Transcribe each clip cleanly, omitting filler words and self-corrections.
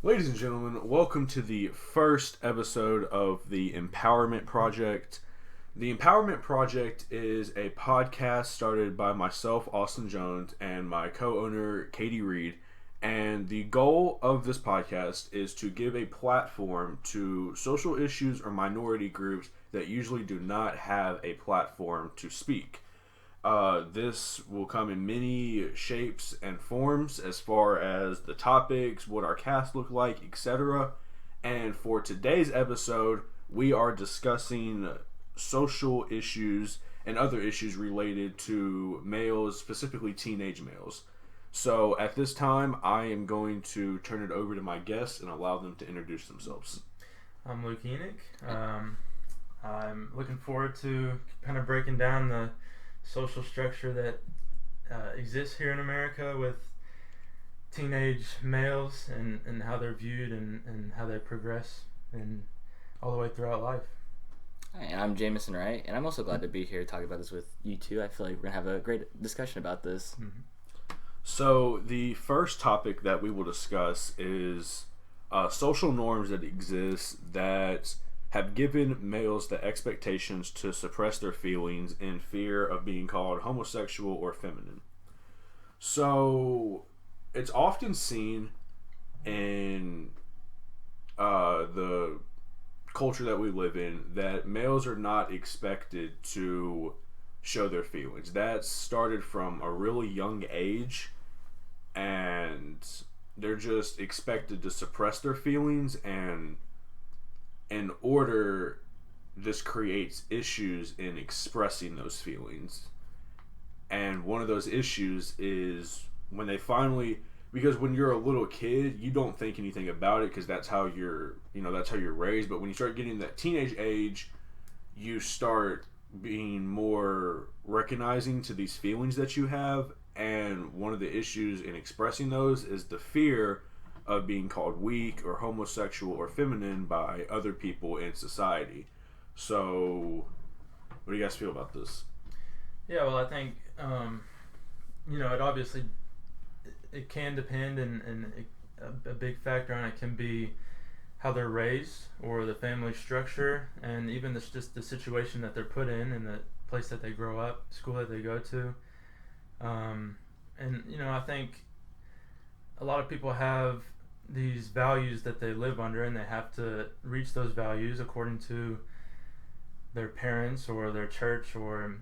Ladies and gentlemen, welcome to the first episode of the Empowerment Project. The Empowerment Project is a podcast started by myself, Austin Jones, and my co-owner, Katie Reed. And the goal of this podcast is to give a platform to social issues or minority groups that usually do not have a platform to speak. This will come in many shapes and forms as far as the topics, what our cast look like, etc. And for today's episode, we are discussing social issues and other issues related to males, specifically teenage males. So at this time, I am going to turn it over to my guests and allow them to introduce themselves. I'm Luke Enoch. I'm looking forward to kind of breaking down the social structure that exists here in America with teenage males and how they're viewed and how they progress and all the way throughout life. Hi, and I'm Jameison Wright, and I'm also glad to be here talking about this with you two. I feel like we're going to have a great discussion about this. Mm-hmm. So the first topic that we will discuss is social norms that exist that have given males the expectations to suppress their feelings in fear of being called homosexual or feminine. So it's often seen in the culture that we live in that males are not expected to show their feelings. That started from a really young age, and they're just expected to suppress their feelings, and in order, this creates issues in expressing those feelings. And one of those issues is when they finally, because when you're a little kid, you don't think anything about it because that's how you're raised. But when you start getting that teenage age, you start being more recognizing to these feelings that you have. And one of the issues in expressing those is the fear of being called weak or homosexual or feminine by other people in society. So, what do you guys feel about this? Yeah, well, I think it obviously it can depend, and a big factor on it can be how they're raised or the family structure, and even just the situation that they're put in and the place that they grow up, school that they go to. I think a lot of people have these values that they live under, and they have to reach those values according to their parents or their church or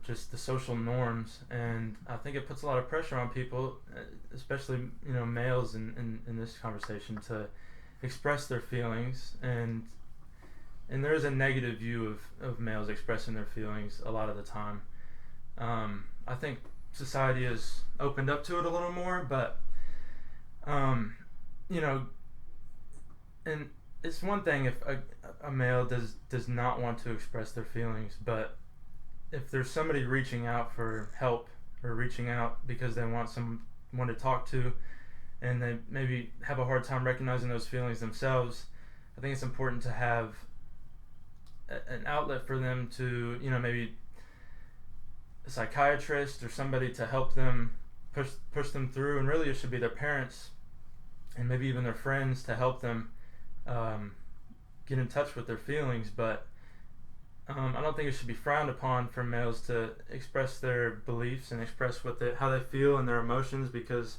just the social norms. And I think it puts a lot of pressure on people, especially males in this conversation, to express their feelings. And there is a negative view of males expressing their feelings a lot of the time. I think society has opened up to it a little more, but and it's one thing if a male does not want to express their feelings, but if there's somebody reaching out for help or reaching out because they want someone to talk to, and they maybe have a hard time recognizing those feelings themselves, I think it's important to have an outlet for them to, maybe a psychiatrist or somebody to help them push them through. And really it should be their parents and maybe even their friends to help them get in touch with their feelings. But I don't think it should be frowned upon for males to express their beliefs and express how they feel and their emotions, because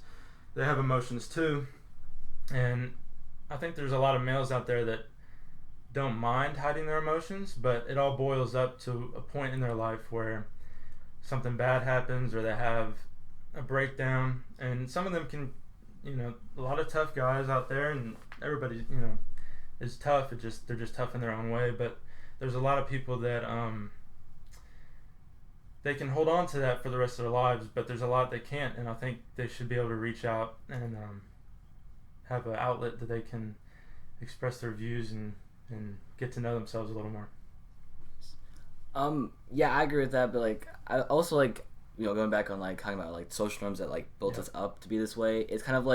they have emotions too. And I think there's a lot of males out there that don't mind hiding their emotions, but it all boils up to a point in their life where something bad happens or they have a breakdown. And some of them can, a lot of tough guys out there, and everybody, is tough. They're just tough in their own way. But there's a lot of people that they can hold on to that for the rest of their lives, but there's a lot they can't. And I think they should be able to reach out and have an outlet that they can express their views and get to know themselves a little more. Yeah, I agree with that, but I also going back on talking about social norms that built us up to be this way. It's kind of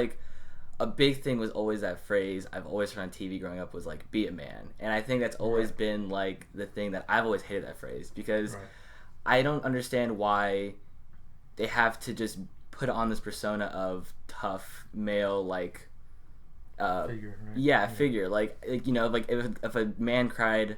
a big thing was always that phrase I've always heard on TV growing up was be a man, and I think that's always been the thing that I've always hated that phrase, because I don't understand why they have to just put on this persona of tough male Figure, right? Yeah, figure. Like you know, like if a man cried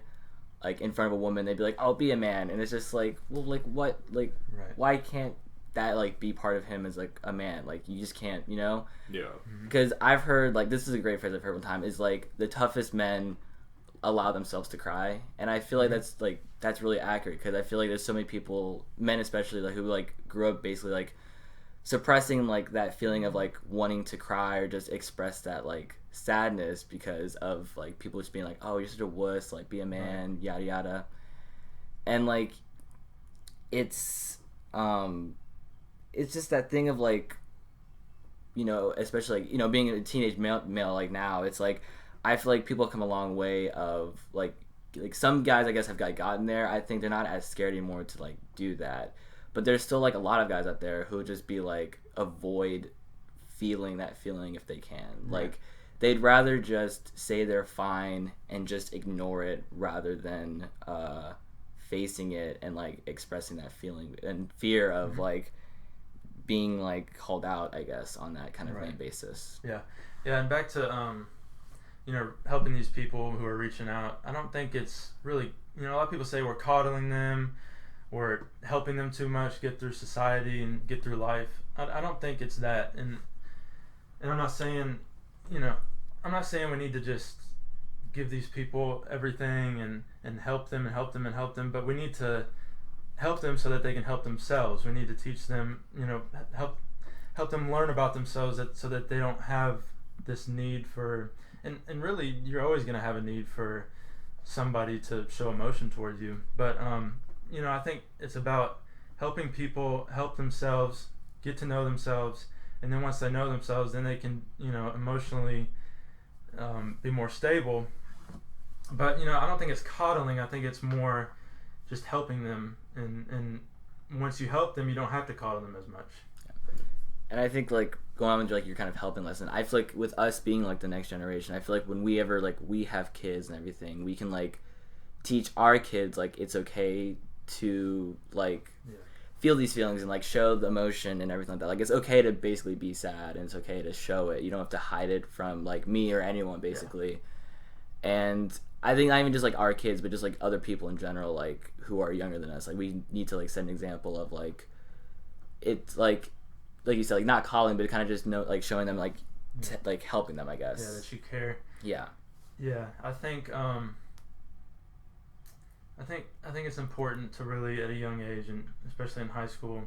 like in front of a woman, they'd be like, "I'll be a man," and it's just like, well, like what, like, Right. why can't that like be part of him as like a man? Like you just can't, you know? Yeah. Because I've heard like this is a great phrase I've heard one time is like the toughest men allow themselves to cry, and I feel like that's really accurate because I feel like there's so many people, men especially, like who like grew up basically like suppressing like that feeling of like wanting to cry or just express that like sadness because of like people just being like, oh, you're such a wuss, like be a man, Right. yada yada, and like it's just that thing of like, you know, especially like, you know, being a teenage male like now, it's like I feel like people have come a long way of like some guys I guess have gotten there. I think they're not as scared anymore to like do that, but there's still like a lot of guys out there who would just be like avoid feeling that feeling if they can. Right. Like they'd rather just say they're fine and just ignore it rather than facing it and like expressing that feeling and fear of like being like called out, I guess, on that kind of Right. basis. Yeah, and back to you know, helping these people who are reaching out. I don't think it's really, you know, a lot of people say we're coddling them, we're helping them too much get through society and get through life. I don't think it's that, and I'm not saying, you know, I'm not saying we need to just give these people everything and help them and help them and help them, but we need to help them so that they can help themselves. We need to teach them, you know, help them learn about themselves so that they don't have this need for, and really you're always going to have a need for somebody to show emotion towards you, but you know, I think it's about helping people help themselves, get to know themselves, and then once they know themselves, then they can, you know, emotionally be more stable. But, you know, I don't think it's coddling. I think it's more just helping them, and once you help them, you don't have to coddle them as much. And I think like going on with like your kind of helping lesson, I feel like with us being like the next generation, I feel like when we ever like we have kids and everything, we can like teach our kids like it's okay to like feel these feelings and like show the emotion and everything like that. Like it's okay to basically be sad and it's okay to show it. You don't have to hide it from like me or anyone basically. And I think not even just like our kids, but just like other people in general, like who are younger than us. Like we need to like set an example of like it's like you said, like not calling, but kind of just know like showing them like like helping them, I guess. Yeah, that you care. Yeah. Yeah, I think it's important to really at a young age, and especially in high school,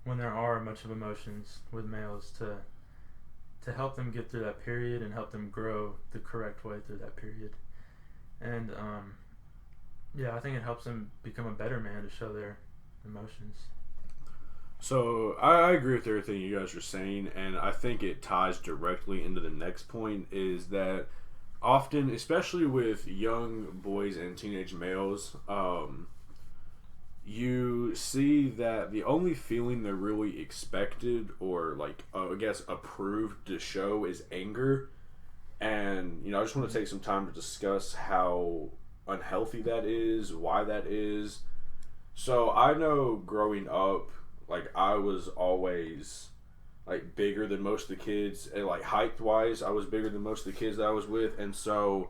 when there are much of emotions with males, to help them get through that period and help them grow the correct way through that period. And yeah, I think it helps them become a better man to show their emotions. So I agree with everything you guys are saying, and I think it ties directly into the next point is that often, especially with young boys and teenage males, you see that the only feeling they're really expected or like I guess approved to show is anger. And you know, I just want to take some time to discuss how unhealthy that is, why that is. So I know growing up, like I was always like bigger than most of the kids, and like height wise I was bigger than most of the kids that I was with, and so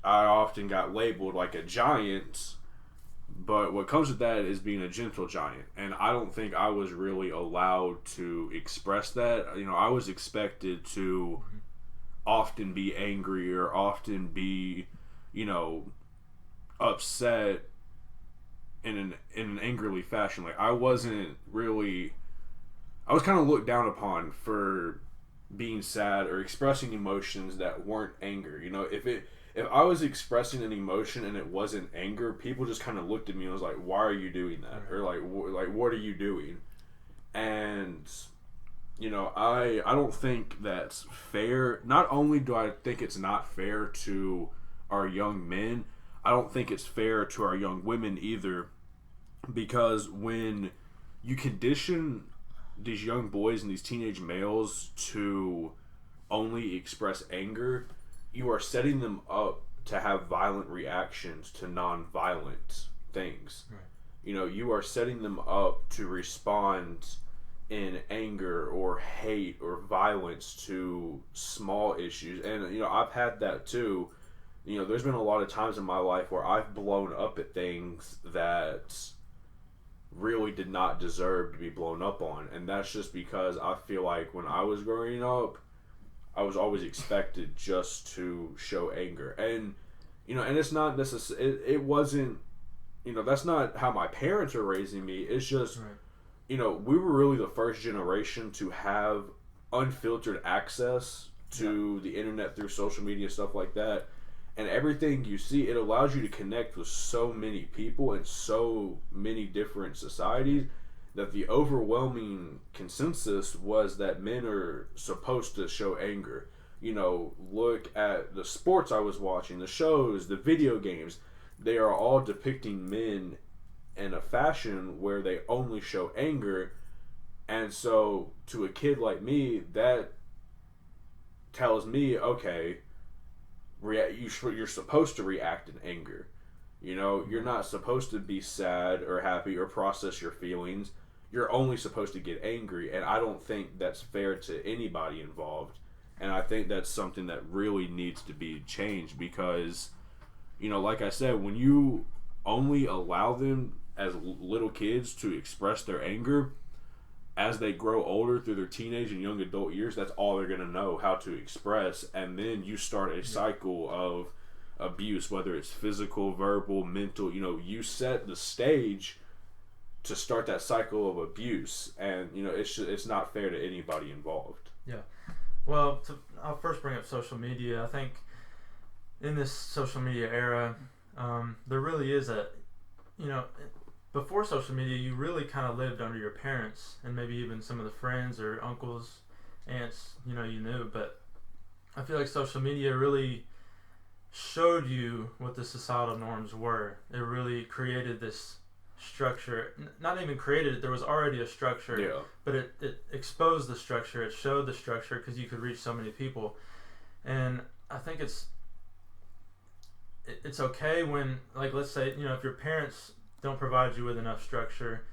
I often got labeled like a giant, but what comes with that is being a gentle giant, and I don't think I was really allowed to express that. You know, I was expected to often be angry or often be, you know, upset in an angrily fashion. Like I wasn't really, I was kind of looked down upon for being sad or expressing emotions that weren't anger. You know, if I was expressing an emotion and it wasn't anger, people just kind of looked at me and was like, "Why are you doing that?" Or like what are you doing? And you know, I don't think that's fair. Not only do I think it's not fair to our young men, I don't think it's fair to our young women either, because when you condition these young boys and these teenage males to only express anger, you are setting them up to have violent reactions to non-violent things. Right. You know, you are setting them up to respond in anger or hate or violence to small issues. And, I've had that too. There's been a lot of times in my life where I've blown up at things that really did not deserve to be blown up on. And that's just because I feel like when I was growing up, I was always expected just to show anger. And, and it's not necessarily, it wasn't, that's not how my parents are raising me. It's just, Right. We were really the first generation to have unfiltered access to the internet through social media, stuff like that. And everything you see, it allows you to connect with so many people in so many different societies that the overwhelming consensus was that men are supposed to show anger. Look at the sports I was watching, the shows, the video games. They are all depicting men in a fashion where they only show anger. And so to a kid like me, that tells me, okay, you're supposed to react in anger. You're not supposed to be sad or happy or process your feelings. You're only supposed to get angry, and I don't think that's fair to anybody involved. And I think that's something that really needs to be changed because, like I said, when you only allow them as little kids to express their anger, as they grow older through their teenage and young adult years, that's all they're going to know how to express. And then you start a cycle of abuse, whether it's physical, verbal, mental. You set the stage to start that cycle of abuse. And, it's not fair to anybody involved. Yeah. Well, I'll first bring up social media. I think in this social media era, there really is before social media, you really kind of lived under your parents and maybe even some of the friends or uncles, aunts, you knew. But I feel like social media really showed you what the societal norms were. It really created this structure. Not even created it, there was already a structure. Yeah. But it exposed the structure. It showed the structure because you could reach so many people. And I think it's okay when, like, let's say, if your parents don't provide you with enough structure,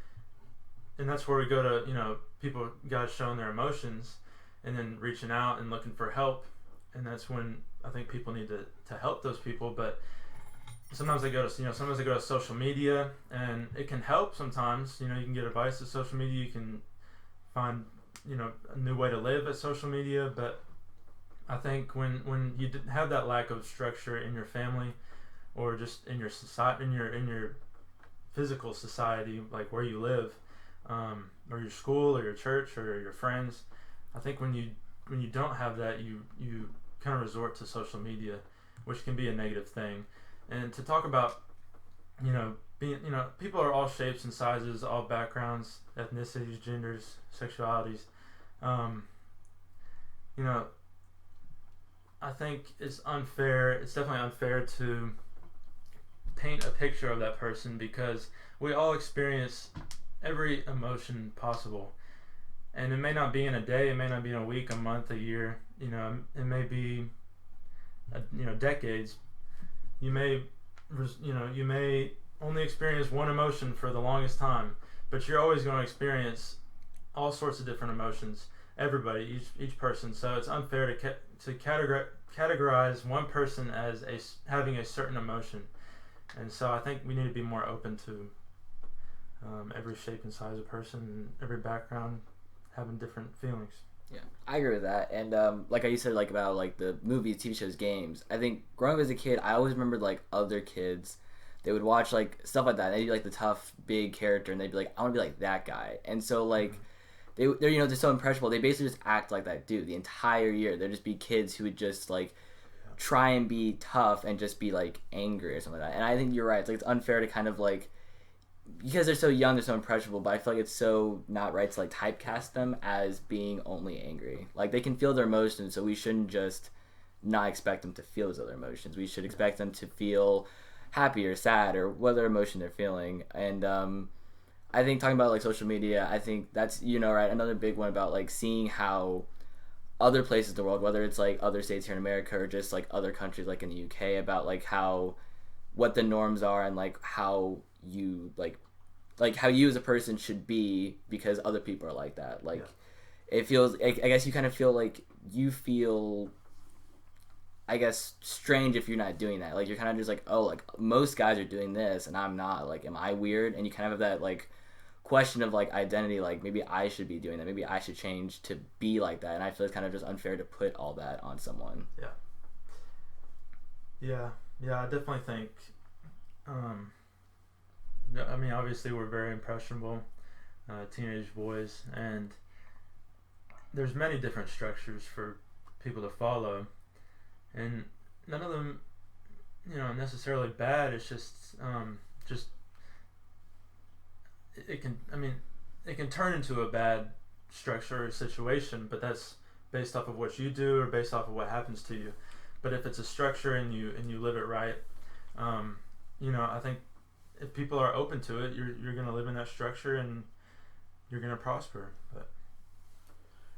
and that's where we go to, people, guys showing their emotions and then reaching out and looking for help, and that's when I think people need to help those people. But sometimes they go to social media, and it can help sometimes. You can get advice at social media, you can find a new way to live at social media. But I think when you have that lack of structure in your family or just in your society, in your physical society, like where you live, or your school or your church or your friends, I think when you don't have that, you kind of resort to social media, which can be a negative thing. And to talk about being, people are all shapes and sizes, all backgrounds, ethnicities, genders, sexualities. I think it's unfair. It's definitely unfair to paint a picture of that person because we all experience every emotion possible, and it may not be in a day, it may not be in a week, a month, a year. It may be decades. You may only experience one emotion for the longest time, but you're always going to experience all sorts of different emotions. Everybody, each person. So it's unfair to categorize one person as having a certain emotion. And so I think we need to be more open to every shape and size of person and every background having different feelings. Yeah, I agree with that. And like you said, like about like the movies, TV shows, games. I think growing up as a kid, I always remembered like other kids. They would watch like stuff like that. They'd be like the tough, big character, and they'd be like, I want to be like that guy. And so like they're they're so impressionable. They basically just act like that dude the entire year. There'd just be kids who would just like try and be tough and just be like angry or something like that. And I think you're right. It's like it's unfair to kind of like, because they're so young, they're so impressionable, but I feel like it's so not right to like typecast them as being only angry. Like they can feel their emotions, so we shouldn't just not expect them to feel those other emotions. We should expect them to feel happy or sad or whatever emotion they're feeling. And I think talking about like social media, I think that's right, another big one about like seeing how other places in the world, whether it's like other states here in America or just like other countries like in the UK, about like what the norms are and like how you like like how you as a person should be because other people are like that. Like it feels, I guess you kind of feel like you feel, I guess, strange if you're not doing that. Like you're kind of just like, oh, like most guys are doing this and I'm not. Like, am I weird? And you kind of have that like question of like identity. Like maybe I should be doing that. Maybe I should change to be like that. And I feel it's kind of just unfair to put all that on someone. Yeah, I definitely think. I mean, obviously we're very impressionable, teenage boys, and there's many different structures for people to follow, and none of them, necessarily bad. It's just it can. I mean, it can turn into a bad structure or situation, but that's based off of what you do or based off of what happens to you. But if it's a structure and you live it right, I think if people are open to it, you're gonna live in that structure and you're gonna prosper. But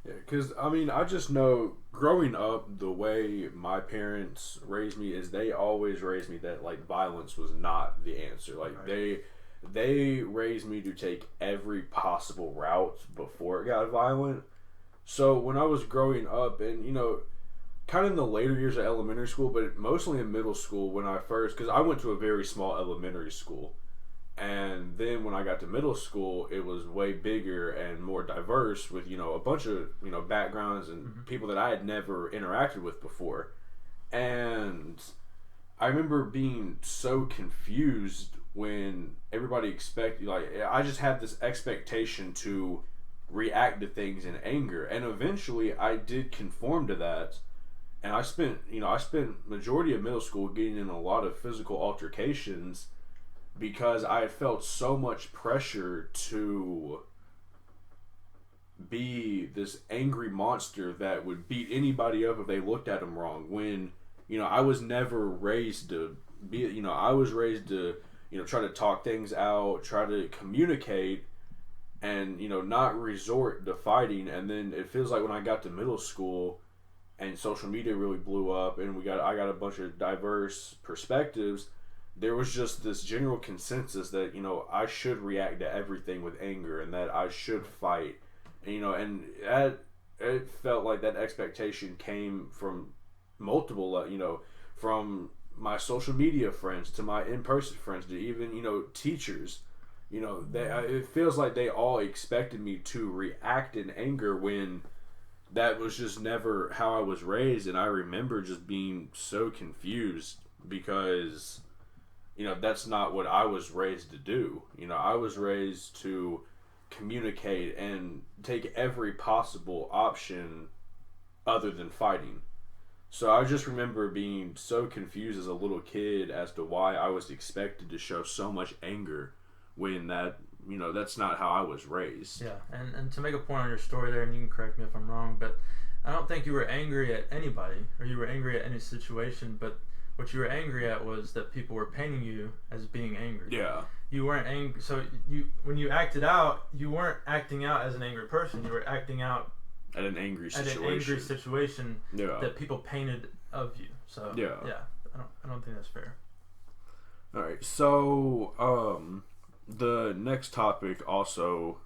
yeah, because I mean, I just know growing up, the way my parents raised me is they always raised me that like violence was not the answer. Like they raised me to take every possible route before it got violent. So when I was growing up, and kind of in the later years of elementary school, but mostly in middle school when I first, because I went to a very small elementary school, and then when I got to middle school, it was way bigger and more diverse with a bunch of backgrounds and people that I had never interacted with before, and I remember being so confused when everybody expected, like, I just had this expectation to react to things in anger, and eventually I did conform to that. And I spent majority of middle school getting in a lot of physical altercations because I had felt so much pressure to be this angry monster that would beat anybody up if they looked at them wrong. When, I was never raised to be, I was raised to, try to talk things out, try to communicate, and, not resort to fighting. And then it feels like when I got to middle school, and social media really blew up, and I got a bunch of diverse perspectives, there was just this general consensus that I should react to everything with anger and that I should fight, and it felt like that expectation came from multiple, from my social media friends to my in-person friends to even teachers. It feels like they all expected me to react in anger when that was just never how I was raised. And I remember just being so confused because, that's not what I was raised to do. I was raised to communicate and take every possible option other than fighting. So I just remember being so confused as a little kid as to why I was expected to show so much anger when that's not how I was raised. Yeah, and to make a point on your story there, and you can correct me if I'm wrong, but I don't think you were angry at anybody or you were angry at any situation, but what you were angry at was that people were painting you as being angry. Yeah. You weren't angry, so when you acted out, you weren't acting out as an angry person. You were acting out at an angry situation. That people painted of you. So yeah, I don't think that's fair. All right, so the next topic also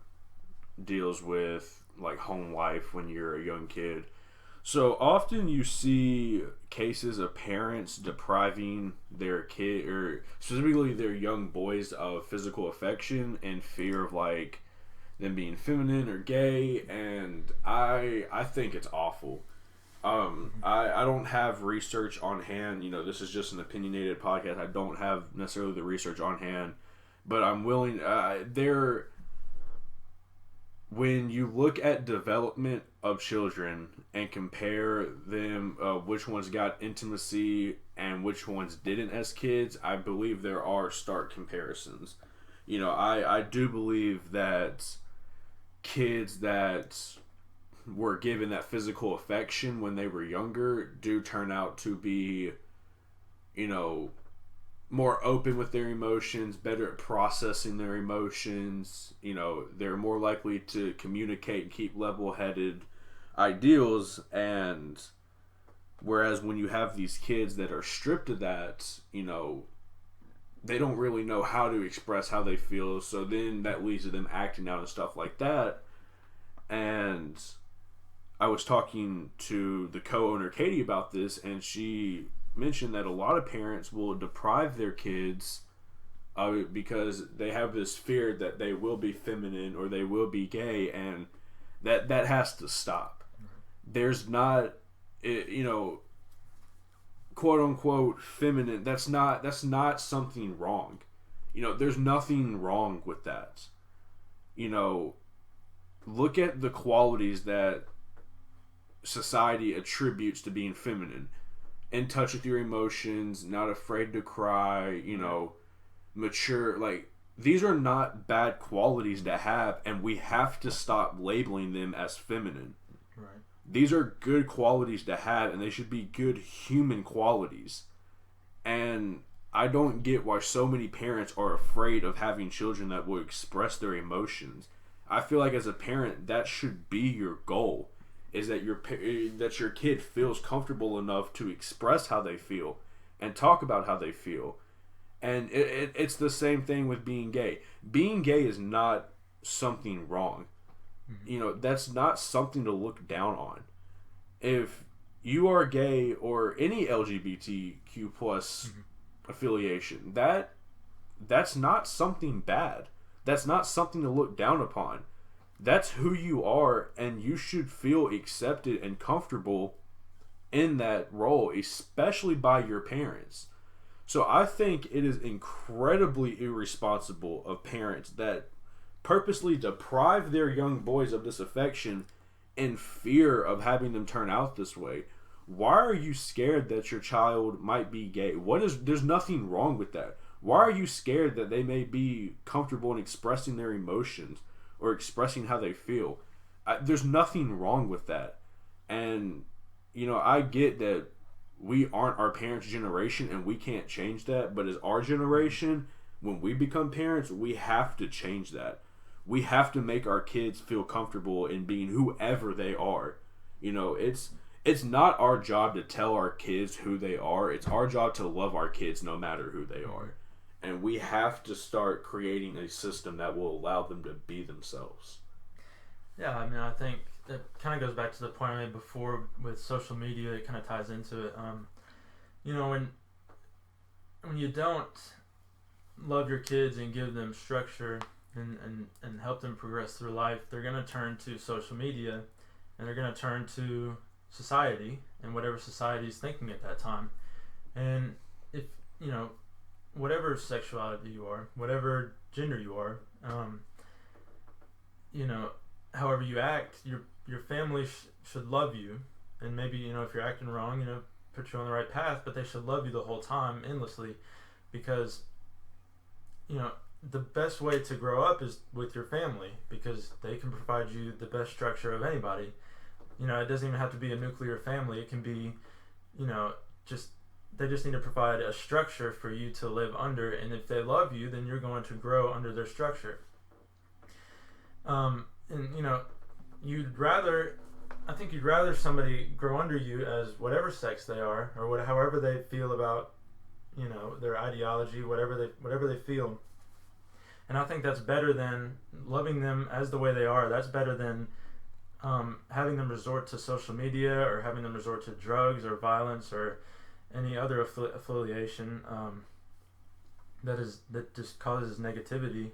deals with like home life when you're a young kid. So often you see cases of parents depriving their kid, or specifically their young boys, of physical affection and fear of like them being feminine or gay, and I think it's awful. I don't have research on hand. This is just an opinionated podcast. I don't have necessarily the research on hand, but I'm willing. When you look at development of children and compare them, which ones got intimacy and which ones didn't as kids, I believe there are stark comparisons. I do believe that kids that were given that physical affection when they were younger do turn out to be, more open with their emotions, better at processing their emotions. They're more likely to communicate and keep level-headed ideals. And whereas when you have these kids that are stripped of that, they don't really know how to express how they feel, so then that leads to them acting out and stuff like that. And I was talking to the co-owner Katie about this, and she mentioned that a lot of parents will deprive their kids because they have this fear that they will be feminine or they will be gay, and that has to stop. There's not, quote unquote feminine. That's not something wrong. There's nothing wrong with that. Look at the qualities that society attributes to being feminine: in touch with your emotions, not afraid to cry, mature. Like, these are not bad qualities to have, and we have to stop labeling them as feminine. Right. These are good qualities to have, and they should be good human qualities. And I don't get why so many parents are afraid of having children that will express their emotions. I feel like as a parent, that should be your goal, is that your kid feels comfortable enough to express how they feel and talk about how they feel. And it's the same thing with being gay. Being gay is not something wrong. That's not something to look down on. If you are gay or any LGBTQ plus affiliation, that's not something bad. That's not something to look down upon. That's who you are, and you should feel accepted and comfortable in that role, especially by your parents. So I think it is incredibly irresponsible of parents that purposely deprive their young boys of this affection in fear of having them turn out this way. Why are you scared that your child might be gay? There's nothing wrong with that. Why are you scared that they may be comfortable in expressing their emotions or expressing how they feel? There's nothing wrong with that. And, I get that we aren't our parents' generation and we can't change that. But as our generation, when we become parents, we have to change that. We have to make our kids feel comfortable in being whoever they are. It's not our job to tell our kids who they are. It's our job to love our kids no matter who they are. And we have to start creating a system that will allow them to be themselves. Yeah, I think it kind of goes back to the point I made before with social media. It kind of ties into it. When you don't love your kids and give them structure and help them progress through life, they're going to turn to social media, and they're going to turn to society and whatever society is thinking at that time. And if, whatever sexuality you are, whatever gender you are, however you act, your family should love you. And maybe, if you're acting wrong, put you on the right path, but they should love you the whole time, endlessly, because, the best way to grow up is with your family, because they can provide you the best structure of anybody. It doesn't even have to be a nuclear family. It can be, they just need to provide a structure for you to live under, and if they love you, then you're going to grow under their structure. I think you'd rather somebody grow under you as whatever sex they are, or however they feel about, their ideology, whatever they feel. And I think that's better than loving them as the way they are. That's better than having them resort to social media, or having them resort to drugs or violence or any other affiliation that just causes negativity.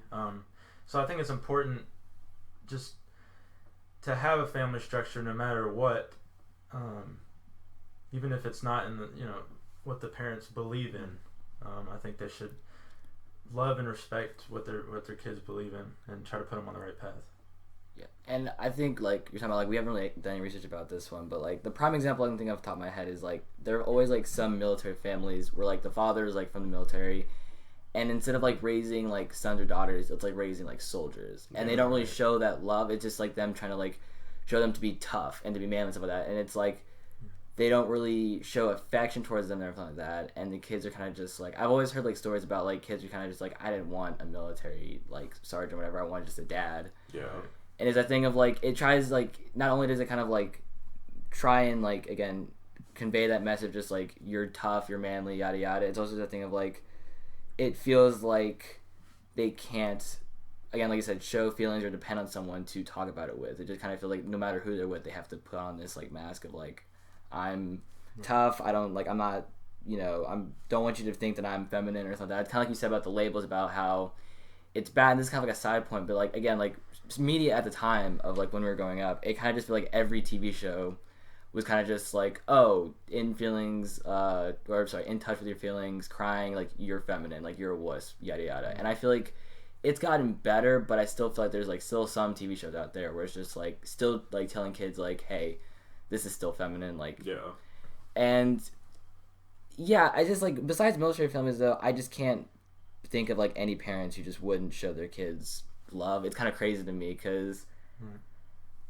So I think it's important just to have a family structure no matter what, even if it's not in the what the parents believe in. I think they should love and respect what their kids believe in and try to put them on the right path. Yeah, and I think, like, you're talking about, like, we haven't really done any research about this one, but, like, the prime example I can think of off the top of my head is, like, there are always, like, some military families where, like, the father is, like, from the military, and instead of, like, raising, like, sons or daughters, it's, like, raising, like, soldiers. And they don't really show that love. It's just, like, them trying to, like, show them to be tough and to be manly and stuff like that. And it's, like, they don't really show affection towards them and everything like that. And the kids are kind of just, like, I've always heard, like, stories about, like, kids are kind of just, like, I didn't want a military, like, sergeant or whatever. I wanted just a dad. Yeah. And it's a thing of, like, it tries, like, not only does it kind of, like, try and, like, again, convey that message, just, like, you're tough, you're manly, yada, yada. It's also the thing of, like, it feels like they can't, again, like I said, show feelings or depend on someone to talk about it with. It just kind of feels like no matter who they're with, they have to put on this like mask of like, I'm tough. I don't like. I'm not. I don't want you to think that I'm feminine or something. Kind of like you said about the labels, about how it's bad. And this is kind of like a side point, but like again, like media at the time of like when we were growing up, it kind of just felt like every TV show was kind of just like, oh, in feelings, in touch with your feelings, crying, like you're feminine, like you're a wuss, yada yada. And I feel like it's gotten better, but I still feel like there's like still some TV shows out there where it's just like still like telling kids like, hey, this is still feminine, like and yeah, I just like besides military films though, I just can't think of like any parents who just wouldn't show their kids love. It's kind of crazy to me because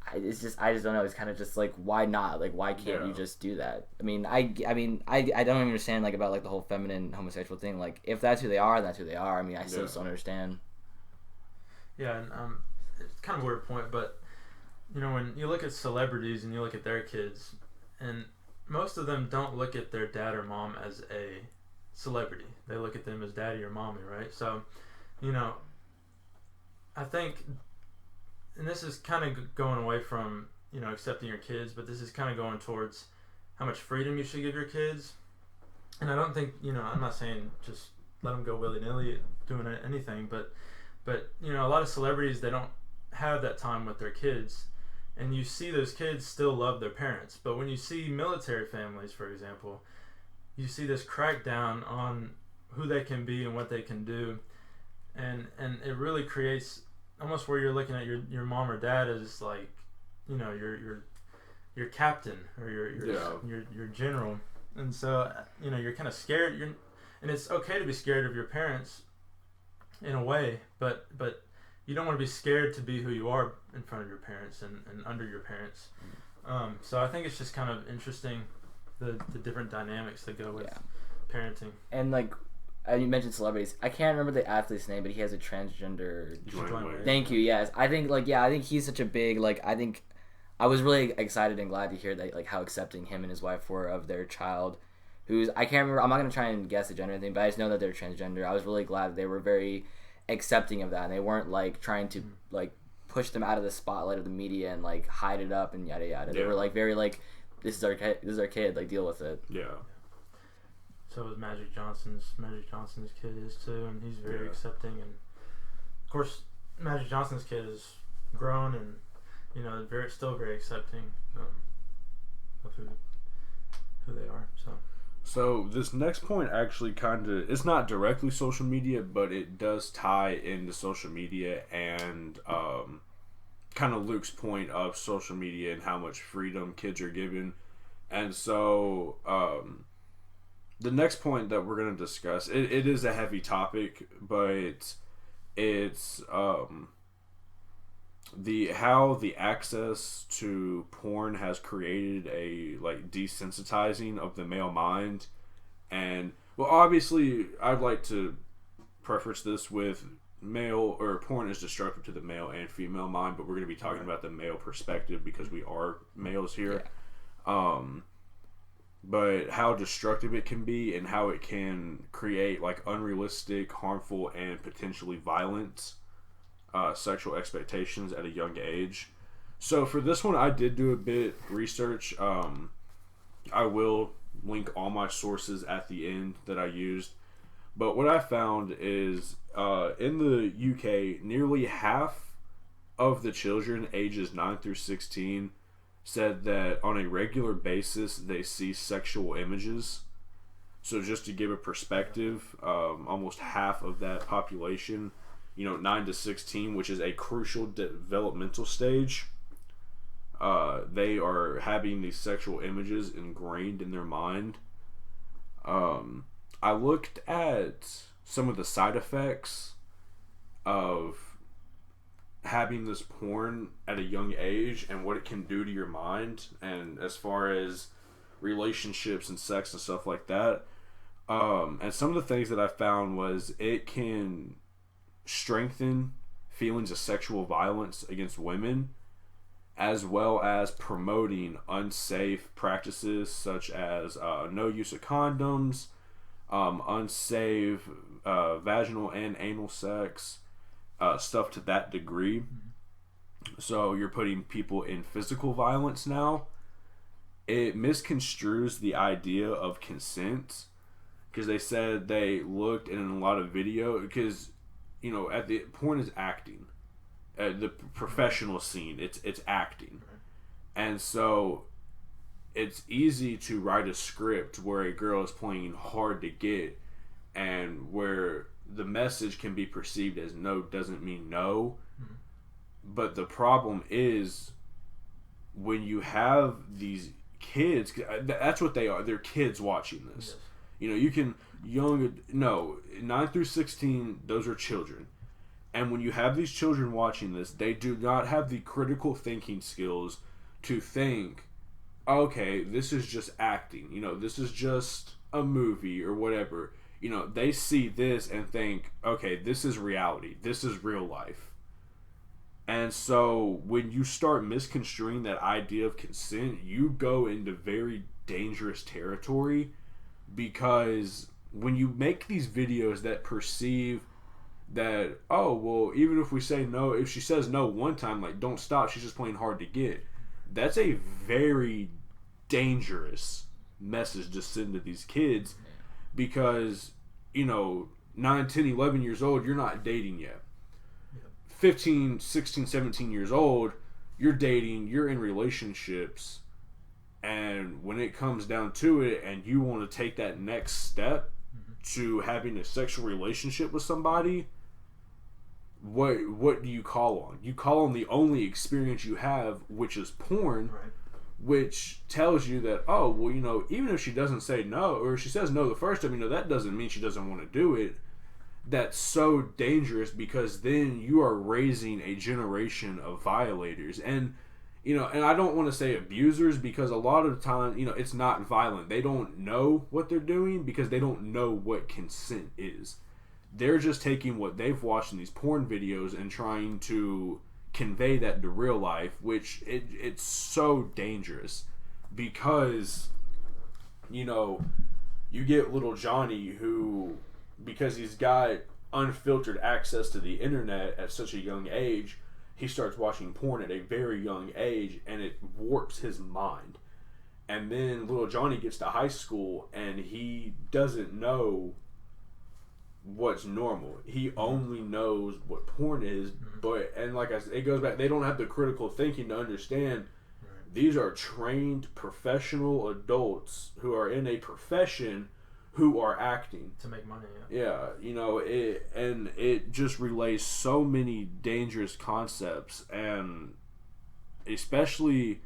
I just don't know. It's kind of just like, why not? Like, why can't you just do that? I mean, I don't understand like about like the whole feminine homosexual thing. Like, if that's who they are, that's who they are. I mean, I still just don't understand. Yeah, and it's kind of a weird point, but when you look at celebrities and you look at their kids, and most of them don't look at their dad or mom as a celebrity. They look at them as daddy or mommy, right? So, I think, and this is kind of going away from, accepting your kids, but this is kind of going towards how much freedom you should give your kids. And I don't think, I'm not saying just let them go willy-nilly doing anything, but a lot of celebrities, they don't have that time with their kids. And you see those kids still love their parents. But when you see military families, for example, you see this crackdown on who they can be and what they can do. And it really creates almost where you're looking at your mom or dad as like, your captain or your general. And so, you're kind of scared. And it's okay to be scared of your parents in a way, but you don't want to be scared to be who you are in front of your parents and under your parents. So I think it's just kind of interesting the different dynamics that go with parenting. And like you mentioned celebrities, I can't remember the athlete's name, but he has a transgender. Dwayne. Thank you. Yes, I think I think he's such a big I think I was really excited and glad to hear that like how accepting him and his wife were of their child, who's I can't remember. I'm not gonna try and guess the gender or anything, but I just know that they're transgender. I was really glad that they were very accepting of that, and they weren't like trying to like push them out of the spotlight of the media and like hide it up and yada yada. They were like very like, this is our kid, like deal with it. So was Magic Johnson's kid is too, and he's very accepting. And of course Magic Johnson's kid is grown and still very accepting of who they are. So this next point actually it's not directly social media, but it does tie into social media and kind of Luke's point of social media and how much freedom kids are given. And so the next point that we're going to discuss, it is a heavy topic, but it's how the access to porn has created a like desensitizing of the male mind. And well, obviously I'd like to preface this with porn is destructive to the male and female mind, but we're going to be talking about the male perspective because we are males here. But how destructive it can be and how it can create like unrealistic, harmful, and potentially violent sexual expectations at a young age. So for this one, I did do a bit research. I will link all my sources at the end that I used. But what I found is in the UK, nearly half of the children ages 9 through 16 said that on a regular basis they see sexual images. So just to give a perspective, almost half of that population, 9 to 16, which is a crucial developmental stage, they are having these sexual images ingrained in their mind. I looked at some of the side effects of having this porn at a young age and what it can do to your mind, and as far as relationships and sex and stuff like that. And some of the things that I found was it can strengthen feelings of sexual violence against women, as well as promoting unsafe practices such as no use of condoms, unsafe vaginal and anal sex, stuff to that degree. So you're putting people in physical violence now. It misconstrues the idea of consent, because they said they looked in a lot of video, because at the porn is acting, the professional scene, it's acting, and so it's easy to write a script where a girl is playing hard to get, and where the message can be perceived as no doesn't mean no. But the problem is when you have these kids, that's what they are. They're kids watching this. Yes. You can 9 through 16, those are children. And when you have these children watching this, they do not have the critical thinking skills to think, okay, this is just acting. This is just a movie or whatever. They see this and think, okay, this is reality. This is real life. And so when you start misconstruing that idea of consent, you go into very dangerous territory, because when you make these videos that perceive that, oh, well, even if we say no, if she says no one time, like, don't stop, she's just playing hard to get, that's a very dangerous message to send to these kids, because 9, 10, 11 years old, you're not dating yet. 15, 16, 17 years old, you're dating, you're in relationships, and when it comes down to it and you want to take that next step to having a sexual relationship with somebody, what do you call on? You call on the only experience you have, which is porn, right, which tells you that, oh, well, even if she doesn't say no, or she says no the first time, that doesn't mean she doesn't want to do it. That's so dangerous, because then you are raising a generation of violators. And and I don't want to say abusers, because a lot of the time, it's not violent. They don't know what they're doing, because they don't know what consent is. They're just taking what they've watched in these porn videos and trying to convey that to real life, which it's so dangerous, because you get little Johnny who, because he's got unfiltered access to the internet at such a young age, he starts watching porn at a very young age, and it warps his mind. And then little Johnny gets to high school, and he doesn't know what's normal. He only knows what porn is, and like I said, it goes back, they don't have the critical thinking to understand these are trained professional adults who are in a profession who are acting to make money. It just relays so many dangerous concepts, and especially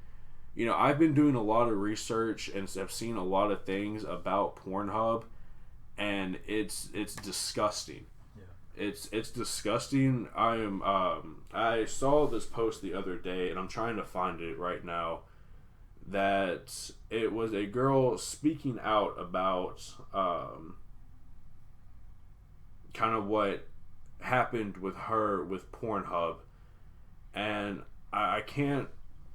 I've been doing a lot of research and have seen a lot of things about Pornhub, and it's disgusting. It's disgusting. I saw this post the other day, and I'm trying to find it right now, that it was a girl speaking out about kind of what happened with her with Pornhub, and I can't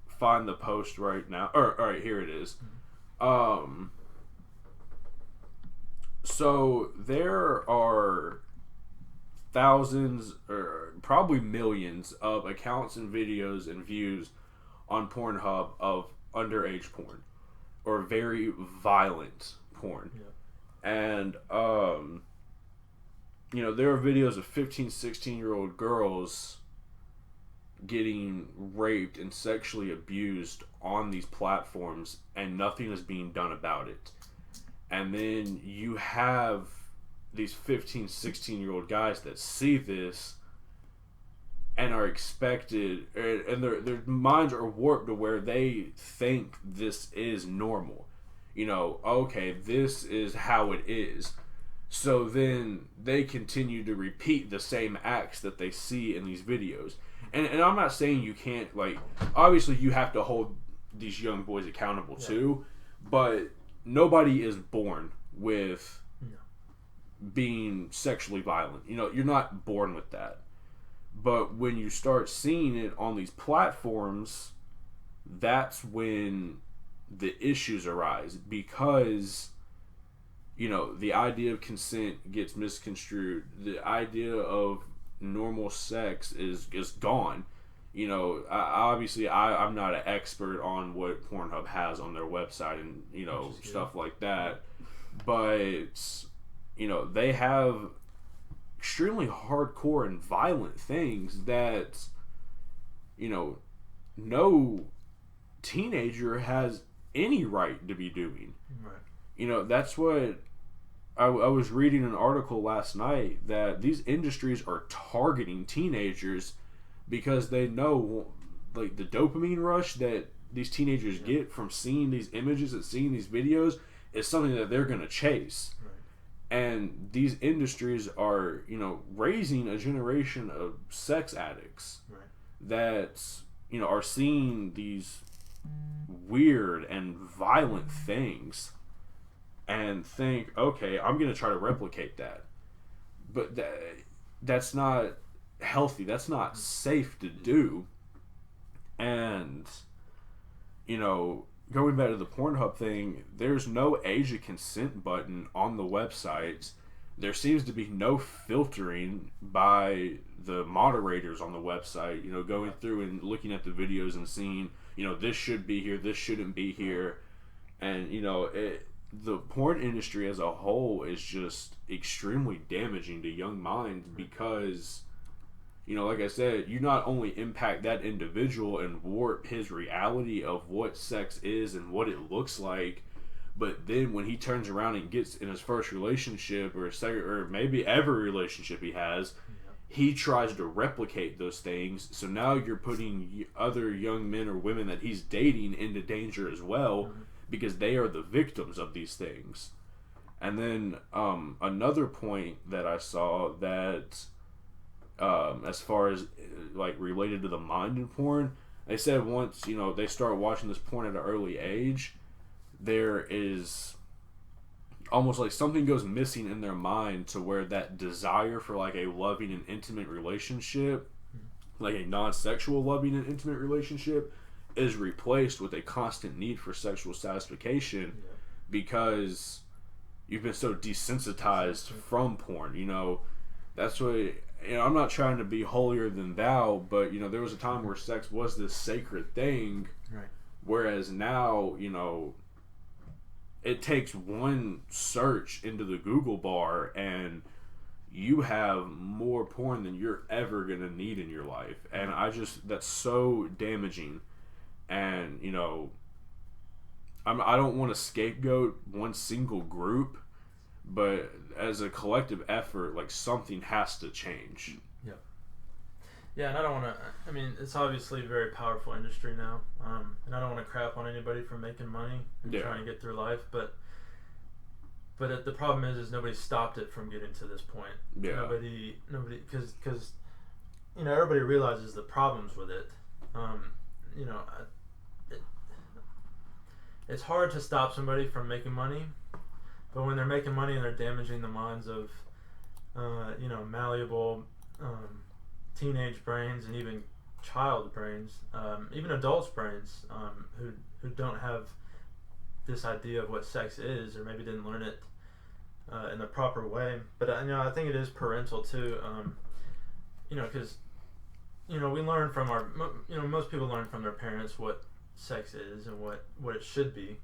find the post right now. All right, here it is. So there are thousands, or probably millions, of accounts and videos and views on Pornhub of underage porn or very violent porn. And there are videos of 15, 16-year-old girls getting raped and sexually abused on these platforms, and nothing is being done about it. And then you have these 15, 16-year-old guys that see this and are expected, and their minds are warped to where they think this is normal. Okay, this is how it is. So then they continue to repeat the same acts that they see in these videos. And I'm not saying you can't, obviously you have to hold these young boys accountable too, but nobody is born with being sexually violent. You're not born with that. But when you start seeing it on these platforms, that's when the issues arise, because the idea of consent gets misconstrued. The idea of normal sex is gone. I'm not an expert on what Pornhub has on their website and stuff like that, but they have extremely hardcore and violent things that no teenager has any right to be doing. Right. That's what I was reading an article last night that these industries are targeting teenagers because they know, like, the dopamine rush that these teenagers get from seeing these images and seeing these videos is something that they're going to chase. Right. And these industries are, raising a generation of sex addicts. Right. That, are seeing these weird and violent things and think, okay, I'm going to try to replicate that. But that's not healthy. That's not safe to do. And, going back to the Pornhub thing, there's no age of consent button on the websites. There seems to be no filtering by the moderators on the website, going through and looking at the videos and seeing, this should be here, this shouldn't be here. And, the porn industry as a whole is just extremely damaging to young minds because, like I said, you not only impact that individual and warp his reality of what sex is and what it looks like, but then when he turns around and gets in his first relationship or second, or maybe every relationship he has, he tries to replicate those things. So now you're putting other young men or women that he's dating into danger as well, because they are the victims of these things. And then another point that I saw that as far as like related to the mind in porn, they said once they start watching this porn at an early age, there is almost like something goes missing in their mind to where that desire for like a loving and intimate relationship, like a non-sexual loving and intimate relationship, is replaced with a constant need for sexual satisfaction because you've been so desensitized from porn. That's what I'm not trying to be holier than thou, but there was a time where sex was this sacred thing, right? Whereas now it takes one search into the Google bar and you have more porn than you're ever gonna need in your life. And that's so damaging. And I don't want to scapegoat one single group, but as a collective effort, like, something has to change. Yeah, and I don't want to. I mean, it's obviously a very powerful industry now, and I don't want to crap on anybody for making money and trying to get through life, but the problem is nobody stopped it from getting to this point. Yeah. Nobody, because everybody realizes the problems with it. It's hard to stop somebody from making money, but when they're making money and they're damaging the minds of, malleable teenage brains and even child brains, even adults' brains, who don't have this idea of what sex is, or maybe didn't learn it in the proper way. But I think it is parental too, because we learn from our, most people learn from their parents what sex is and what it should be.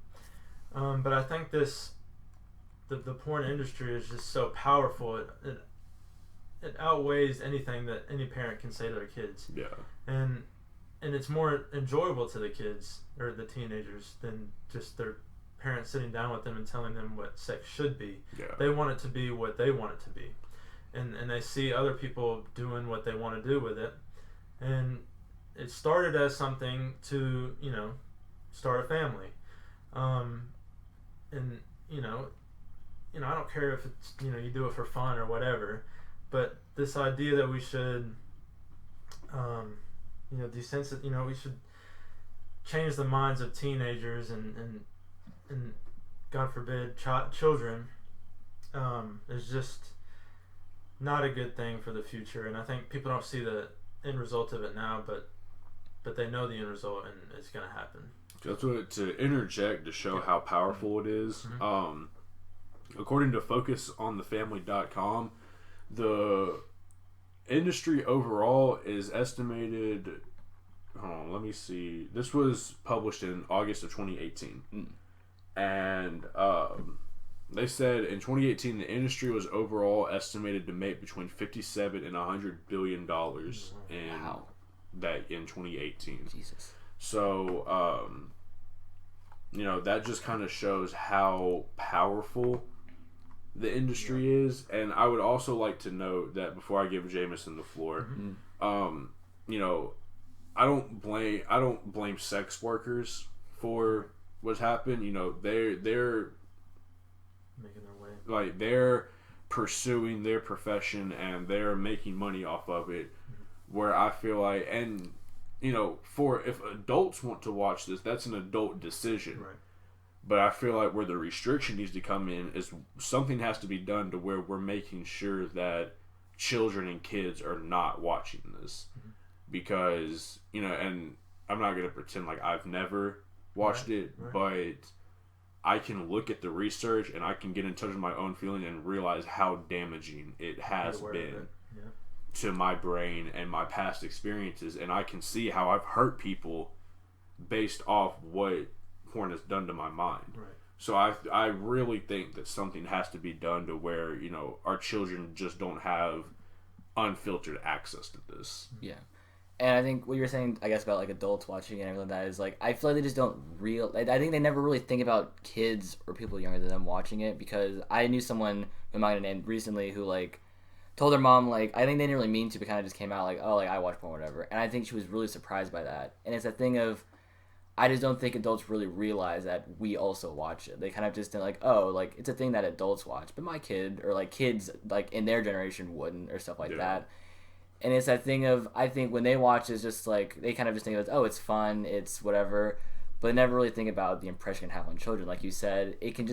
But I think the porn industry is just so powerful. It outweighs anything that any parent can say to their kids. Yeah. And it's more enjoyable to the kids or the teenagers than just their parents sitting down with them and telling them what sex should be. Yeah. They want it to be what they want it to be. And they see other people doing what they want to do with it. And it started as something to, start a family. I don't care if it's, you do it for fun or whatever, but this idea that we should, we should change the minds of teenagers and God forbid, children, is just not a good thing for the future. And I think people don't see the end result of it now, but they know the end result, and it's going to happen. Just to interject to show how powerful it is. according to FocusOnTheFamily.com, the industry overall is estimated. Hold on, let me see. This was published in August of 2018, and they said in 2018 the industry was overall estimated to make between $57 and $100 billion in 2018. Jesus. So that just kind of shows how powerful the industry is. And I would also like to note that before I give Jameison the floor, I don't blame sex workers for what's happened. They're making their way. Like, they're pursuing their profession and they're making money off of it. Where I feel like, and if adults want to watch this, that's an adult decision. Right. But I feel like where the restriction needs to come in is something has to be done to where we're making sure that children and kids are not watching this. Because, and I'm not going to pretend like I've never watched it, but I can look at the research and I can get in touch with my own feeling and realize how damaging it has been to my brain and my past experiences. And I can see how I've hurt people based off what porn has done to my mind. Right. So I really think that something has to be done to where, our children just don't have unfiltered access to this. Yeah. And I think what you're saying, I guess, about like adults watching and everything like that is like, I feel like they just don't I think they never really think about kids or people younger than them watching it, because I knew someone, I'm not gonna name, recently who like told their mom, like, I think they didn't really mean to, but kind of just came out like, oh, like I watch porn, whatever. And I think she was really surprised by that. And it's a thing of, I just don't think adults really realize that we also watch it. They kind of just think like, oh, like it's a thing that adults watch, but my kid or like kids like in their generation wouldn't, or stuff like that. And it's that thing of, I think when they watch, it's just like, they kind of just think of, oh, it's fun, it's whatever, but they never really think about the impression it can have on children. Like you said, it can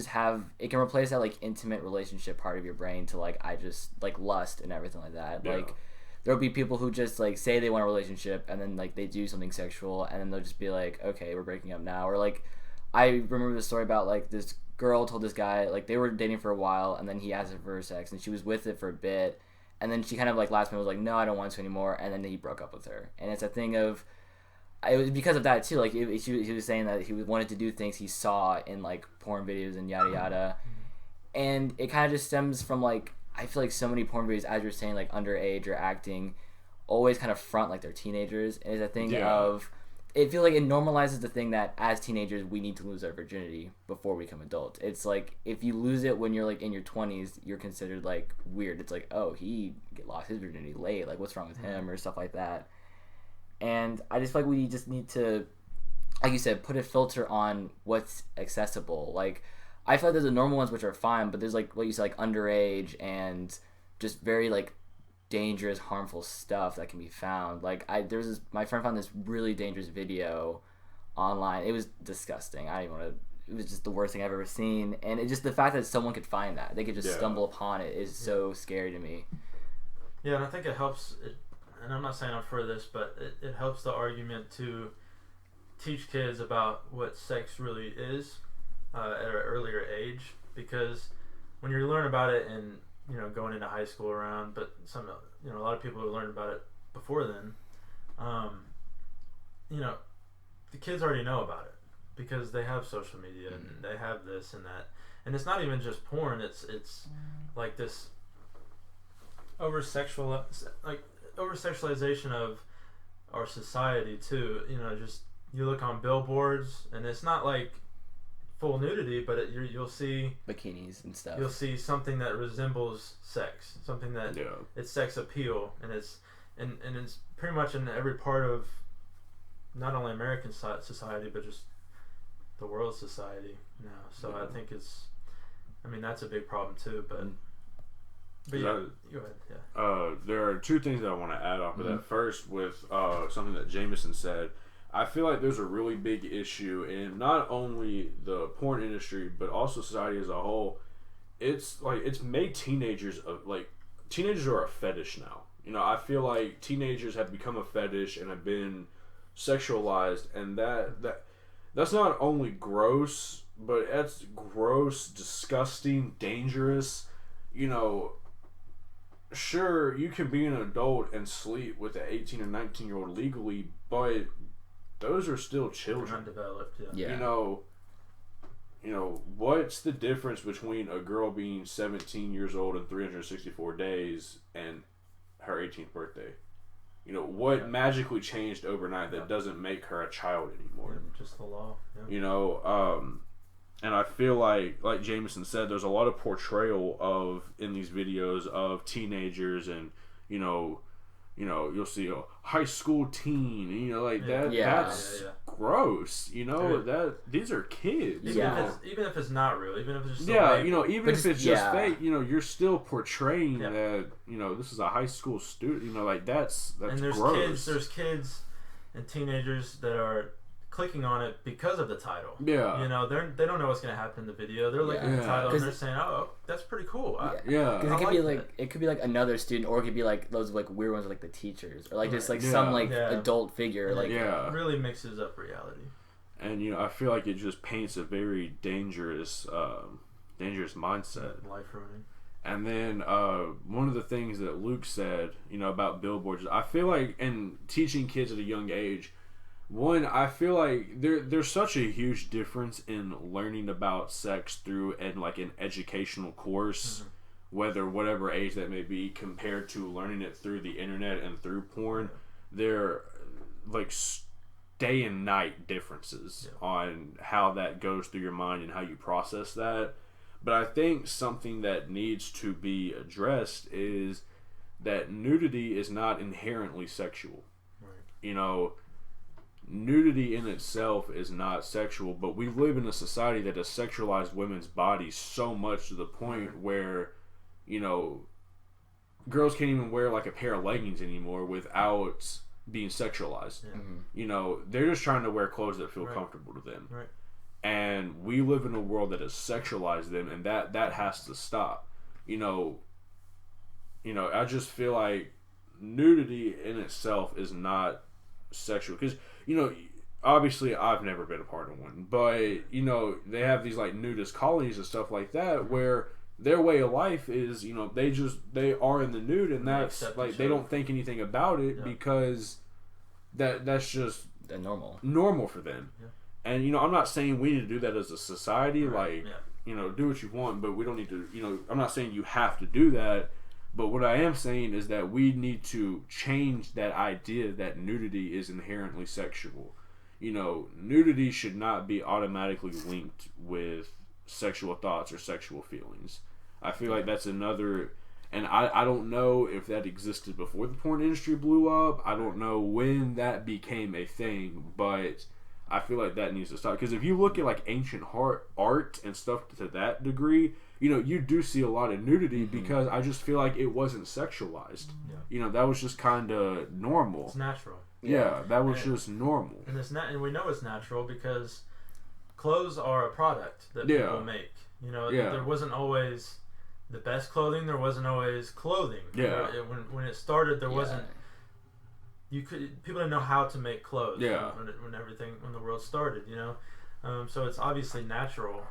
replace that like intimate relationship part of your brain to like, I just like lust and everything like that. Yeah. Like there'll be people who just like say they want a relationship and then like they do something sexual and then they'll just be like, okay, we're breaking up now. Or like, I remember the story about like this girl told this guy, like they were dating for a while and then he asked her for sex and she was with it for a bit. And then she kind of like last minute was like, no, I don't want to anymore. And then he broke up with her. And it's a thing of, it was because of that too. Like he was saying that he wanted to do things he saw in like porn videos and yada yada. And it kind of just stems from like, I feel like so many porn videos, as you're saying, like underage or acting, always kind of front like they're teenagers. And it's a thing of, it feels like it normalizes the thing that as teenagers we need to lose our virginity before we become adults. It's like if you lose it when you're like in your 20s, you're considered like weird. It's like, oh, he lost his virginity late. Like what's wrong with him or stuff like that. And I just feel like we just need to, like you said, put a filter on what's accessible. Like I feel like there's the normal ones which are fine, but there's like what you said, like underage and just very like dangerous, harmful stuff that can be found. Like my friend found this really dangerous video online. It was disgusting. It was just the worst thing I've ever seen. And it just, the fact that someone could find that, they could just stumble upon it, is so scary to me. Yeah, and I think it helps, and I'm not saying I'm for this, but it helps the argument to teach kids about what sex really is at an earlier age, because when you learn about it and going into high school around, but a lot of people who learned about it before then, the kids already know about it because they have social media and they have this and that, and it's not even just porn. It's like this over-sexualization of our society too. Just you look on billboards and it's not like full nudity, but you'll see bikinis and stuff. You'll see something that resembles sex, something that it's sex appeal, and it's pretty much in every part of not only American society but just the world society now. So I think that's a big problem too. But yeah, go ahead. Yeah. There are two things that I want to add off of that. First, with something that Jameison said. I feel like there's a really big issue in not only the porn industry but also society as a whole. It's like it's made teenagers are a fetish now. I feel like teenagers have become a fetish and have been sexualized, and that's not only gross, but that's gross, disgusting, dangerous. You know, sure, you can be an adult and sleep with an 18 or 19-year-old legally, but those are still children. Undeveloped, Yeah. You know, what's the difference between a girl being 17 years old and 364 days and her 18th birthday? You know, what magically changed overnight that doesn't make her a child anymore? Yeah, just the law. Yeah. You know, and I feel like Jameson said, there's a lot of portrayal of, in these videos, of teenagers, and you'll see a high school teen, and, like that. Yeah. That's gross. That these are kids. Even if it's not real, even if it's just even if it's just fake, you're still portraying that this is a high school student. That's and there's gross. There's kids and teenagers that are clicking on it because of the title. Yeah. They don't know what's going to happen in the video. They're looking at the title and they're saying, "Oh, that's pretty cool." Because it could be like another student, or it could be like those like weird ones, like the teachers, or like just like some like adult figure. Like it really mixes up reality. And I feel like it just paints a very dangerous mindset. Life ruining. And then one of the things that Luke said, about billboards, I feel like, and teaching kids at a young age, I feel like there's such a huge difference in learning about sex through an educational course, whatever age that may be, compared to learning it through the internet and through porn. They're like day and night differences on how that goes through your mind and how you process that. But I think something that needs to be addressed is that nudity is not inherently sexual. Right. Nudity in itself is not sexual, but we live in a society that has sexualized women's bodies so much to the point where, girls can't even wear like a pair of leggings anymore without being sexualized. They're just trying to wear clothes that feel comfortable to them. Right. And we live in a world that has sexualized them, and that has to stop. I just feel like nudity in itself is not sexual, because obviously I've never been a part of one, but they have these like nudist colonies and stuff like that where their way of life is they are in the nude, and that's like they don't think anything about it because that's just normal for them. And I'm not saying we need to do that as a society, do what you want, but we don't need to, I'm not saying you have to do that. But what I am saying is that we need to change that idea that nudity is inherently sexual. Nudity should not be automatically linked with sexual thoughts or sexual feelings. I feel like that's another, and I don't know if that existed before the porn industry blew up. I don't know when that became a thing, but I feel like that needs to stop. Because if you look at like ancient art and stuff to that degree, you do see a lot of nudity because I just feel like it wasn't sexualized. That was just kind of normal. It's natural. Yeah, that was just normal. And we know it's natural because clothes are a product that people make. There wasn't always the best clothing. There wasn't always clothing. Yeah. When it started, there wasn't. People didn't know how to make clothes. Yeah. When the world started, so it's obviously natural.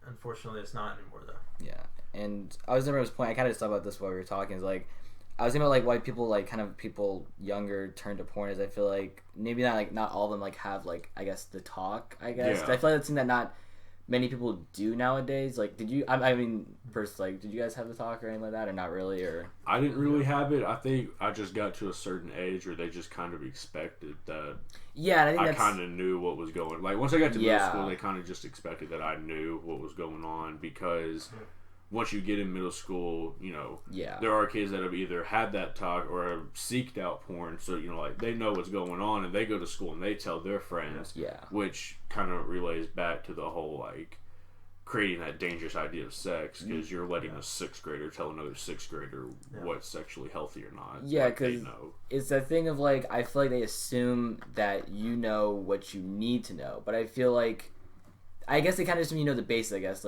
Unfortunately, it's not anymore though. Yeah, and I was never at this point. I kind of just thought about this while we were talking. Is like, I was thinking about like why people people younger turn to porn. Is I feel like maybe not all of them have I guess the talk. I guess I feel like that's something that not many people do nowadays. Like, did you? I mean, first, did you guys have the talk or anything like that, or not really? Or I didn't really have it. I think I just got to a certain age where they just kind of expected that. Yeah, and I kind of knew what was going. Like once I got to middle school, they kind of just expected that I knew what was going on because once you get in middle school, there are kids that have either had that talk or have seeked out porn, so they know what's going on, and they go to school and they tell their friends, which kind of relays back to the whole creating that dangerous idea of sex because you're letting a sixth grader tell another sixth grader what's sexually healthy or not. Yeah, because it's that thing of I feel like they assume that you know what you need to know, but I feel like I guess they kind of assume the basics. I guess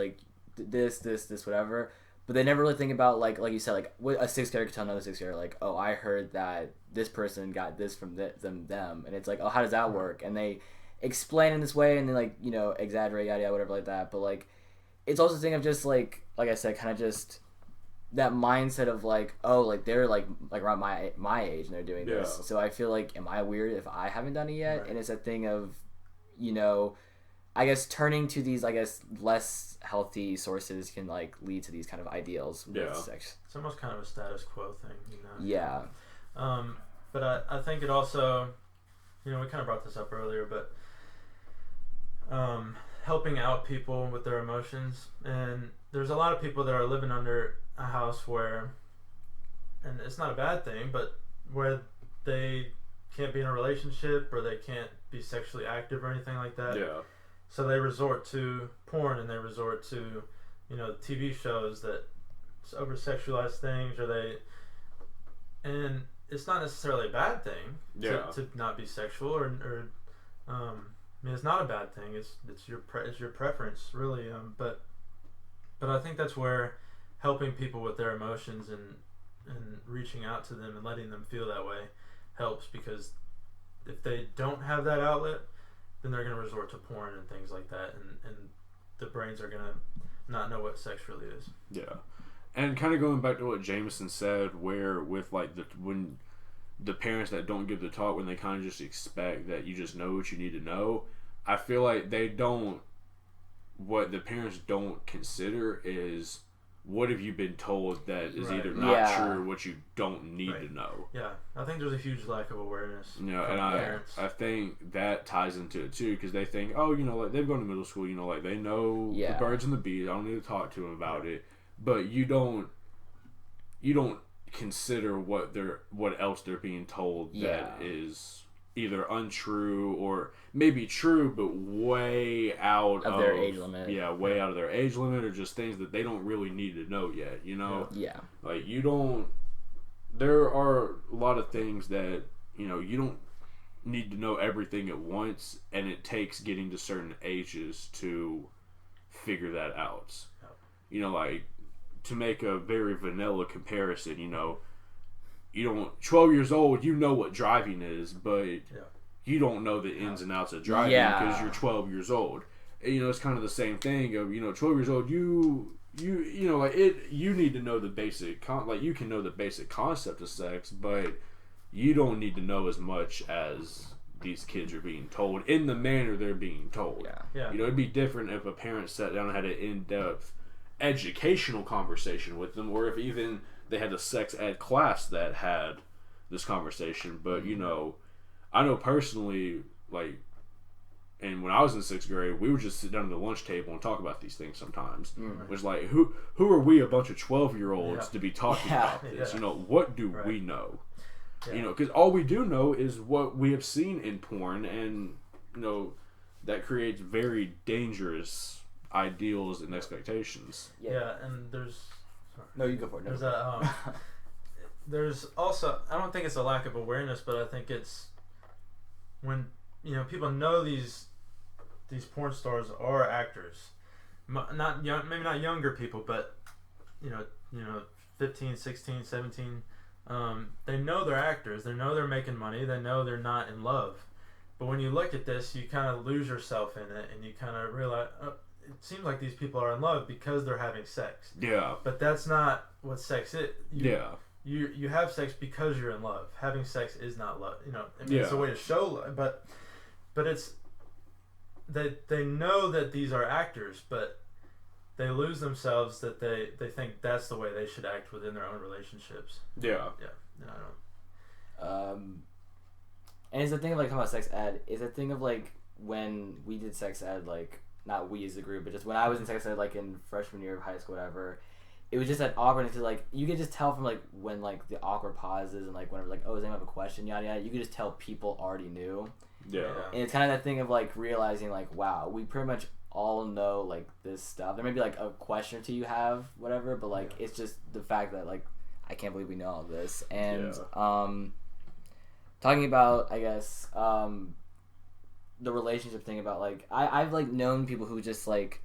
this, whatever. But they never really think about like you said, a sixth grader could tell another sixth grader oh, I heard that this person got this from them, and it's oh, how does that work? And they explain in this way and then like, you know, exaggerate yada yada whatever like that. But like it's also a thing of just like I said, kind of just that mindset of like, oh, like they're like around my age and they're doing this. So I feel like, am I weird if I haven't done it yet? Right. And it's a thing of, you know, I guess turning to these, I guess, less healthy sources can like lead to these kind of ideals with sex. It's almost kind of a status quo thing, you know. Yeah. But I think it also, you know, we kind of brought this up earlier, but helping out people with their emotions. And there's a lot of people that are living under a house where, and it's not a bad thing, but where they can't be in a relationship or they can't be sexually active or anything like that. Yeah. So they resort to porn and they resort to, you know, TV shows that over sexualize things, and it's not necessarily a bad thing to not be sexual or I mean, it's not a bad thing. It's your preference, really. But I think that's where helping people with their emotions and reaching out to them and letting them feel that way helps, because if they don't have that outlet, then they're going to resort to porn and things like that, and the brains are going to not know what sex really is. Yeah. And kind of going back to what Jameison said, where with like when the parents that don't give the talk, when they kind of just expect that you just know what you need to know, I feel like what the parents don't consider is, what have you been told that is either not true or what you don't need to know? Yeah, I think there's a huge lack of awareness. You know, and I think that ties into it too, because they think, oh, you know, like they've gone to middle school, you know, like they know the birds and the bees. I don't need to talk to them about it. But you don't consider what else they're being told that is either untrue or maybe true, but way out of their age limit. Yeah, way out of their age limit, or just things that they don't really need to know yet, you know? Yeah. Like, there are a lot of things that, you know, you don't need to know everything at once, and it takes getting to certain ages to figure that out. You know, like, to make a very vanilla comparison, you know, 12 years old, you know what driving is, but you don't know the ins and outs of driving because you're 12 years old. And, you know, it's kind of the same thing of, you know, 12 years old, you know, like you need to know the basic, like you can know the basic concept of sex, but you don't need to know as much as these kids are being told in the manner they're being told. Yeah. You know, it'd be different if a parent sat down and had an in-depth educational conversation with them, or if even they had a sex ed class that had this conversation. But you know, I know personally, like, and when I was in 6th grade, we would just sit down at the lunch table and talk about these things sometimes. It was like, who are we, a bunch of 12-year-olds to be talking about this? You know, what do we know? You know, because all we do know is what we have seen in porn, and you know, that creates very dangerous ideals and expectations. Yeah, and there's... Sorry. No, you go for it. There's also... I don't think it's a lack of awareness, but I think it's when, you know, people know these porn stars are actors. Not young, maybe not younger people, but, you know, 15, 16, 17... they know they're actors. They know they're making money. They know they're not in love. But when you look at this, you kind of lose yourself in it, and you kind of realize... it seems like these people are in love because they're having sex. Yeah. But that's not what sex is. You have sex because you're in love. Having sex is not love. You know, I mean, it's a way to show love, but it's that they know that these are actors, but they lose themselves, that they think that's the way they should act within their own relationships. Yeah. No, I don't. And it's the thing of like talking about sex ed. Is a thing of like when we did sex ed, like. Not we as a group, but just when I was in sex ed, like in freshman year of high school, whatever, it was just that awkwardness. Like you could just tell from like when like the awkward pauses and like whenever like, oh, does anyone have a question, yada yada. You could just tell people already knew. Yeah. And it's kind of that thing of like realizing like, wow, we pretty much all know like this stuff. There may be like a question or two you have, whatever, but like it's just the fact that like I can't believe we know all this. And talking about, I guess, the relationship thing about like I've like known people who just like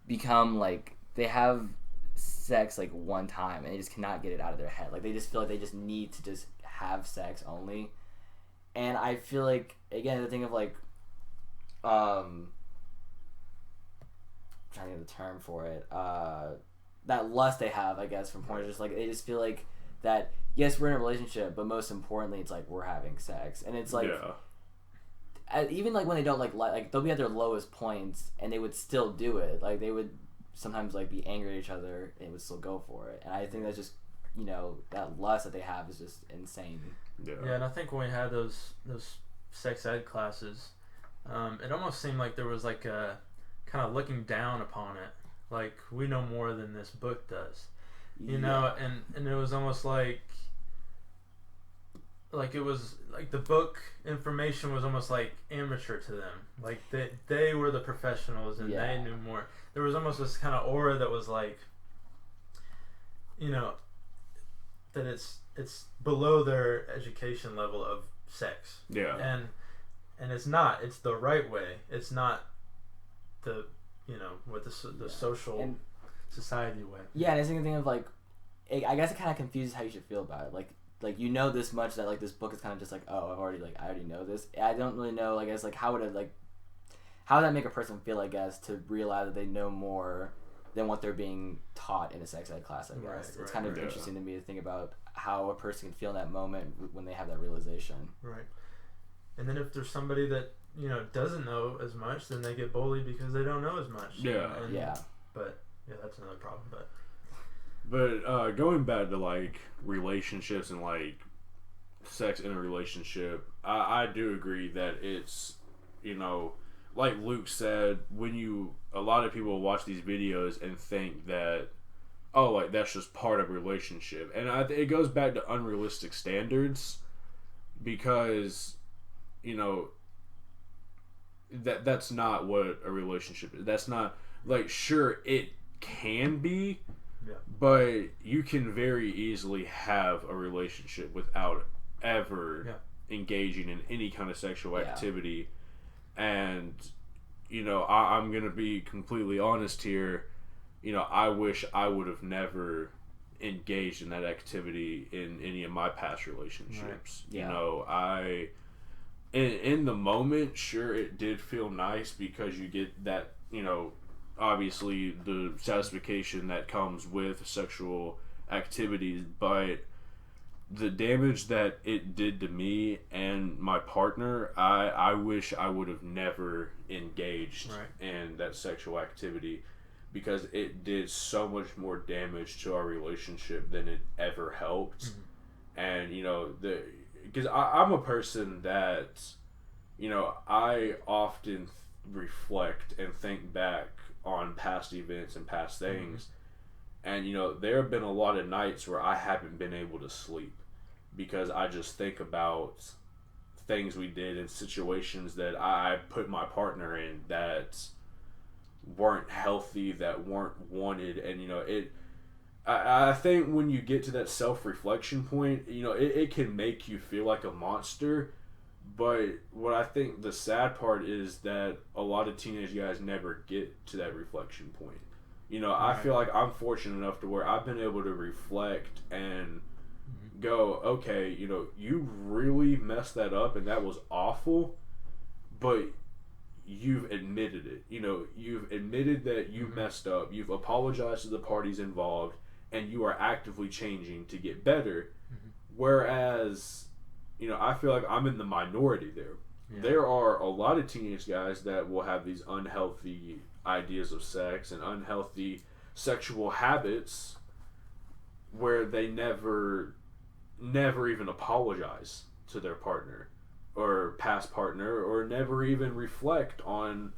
become like they have sex like one time and they just cannot get it out of their head. Like they just feel like they just need to just have sex only. And I feel like, again, the thing of like trying to get the term for it, that lust they have, I guess, from porn. Just like they just feel like that. Yes, we're in a relationship, but most importantly, it's like we're having sex, and it's like, even like when they don't like they'll be at their lowest points, and they would still do it. Like they would sometimes like be angry at each other, and would still go for it. And I think that's just, you know, that lust that they have is just insane. Yeah, and I think when we had those sex ed classes, it almost seemed like there was like a kind of looking down upon it. Like, we know more than this book does, you know, and it was almost like it was like the book information was almost like amateur to them. Like they were the professionals and they knew more. There was almost this kind of aura that was like, you know, that it's below their education level of sex. Yeah. And it's not. It's the right way. It's not the, you know, with the social and society way. Yeah, and I think of like, I guess it kind of confuses how you should feel about it. Like you know this much that like this book is kind of just like, oh, I already know this. I don't really know. I guess like how would that make a person feel? I guess to realize that they know more than what they're being taught in a sex ed class. I guess it's kind of interesting to me to think about how a person can feel in that moment when they have that realization. Right. And then if there's somebody that, you know, doesn't know as much, then they get bullied because they don't know as much. Yeah. But yeah, that's another problem. But going back to like relationships and like sex in a relationship, I do agree that it's, you know, like Luke said, a lot of people watch these videos and think that, oh, like that's just part of a relationship, and it goes back to unrealistic standards, because, you know, that's not what a relationship is. That's not, like, sure, it can be, but you can very easily have a relationship without ever engaging in any kind of sexual activity. And, you know, I'm going to be completely honest here. You know, I wish I would have never engaged in that activity in any of my past relationships. Right. You know, in the moment, sure, it did feel nice because you get that, you know, obviously the satisfaction that comes with sexual activities, but the damage that it did to me and my partner, I wish I would have never engaged in that sexual activity, because it did so much more damage to our relationship than it ever helped. Mm-hmm. And, you know, because I'm a person that, you know, I often reflect and think back on past events and past things. Mm-hmm. And, you know, there have been a lot of nights where I haven't been able to sleep because I just think about things we did in situations that I put my partner in that weren't healthy, that weren't wanted. And, you know, I think when you get to that self-reflection point, you know, it can make you feel like a monster. But what I think the sad part is that a lot of teenage guys never get to that reflection point. You know, I feel like I'm fortunate enough to where I've been able to reflect and go, okay, you know, you really messed that up and that was awful, but you've admitted it. You know, you've admitted that you messed up. You've apologized to the parties involved, and you are actively changing to get better. Mm-hmm. Whereas, you know, I feel like I'm in the minority there. Yeah. There are a lot of teenage guys that will have these unhealthy ideas of sex and unhealthy sexual habits where they never even apologize to their partner or past partner, or never even reflect on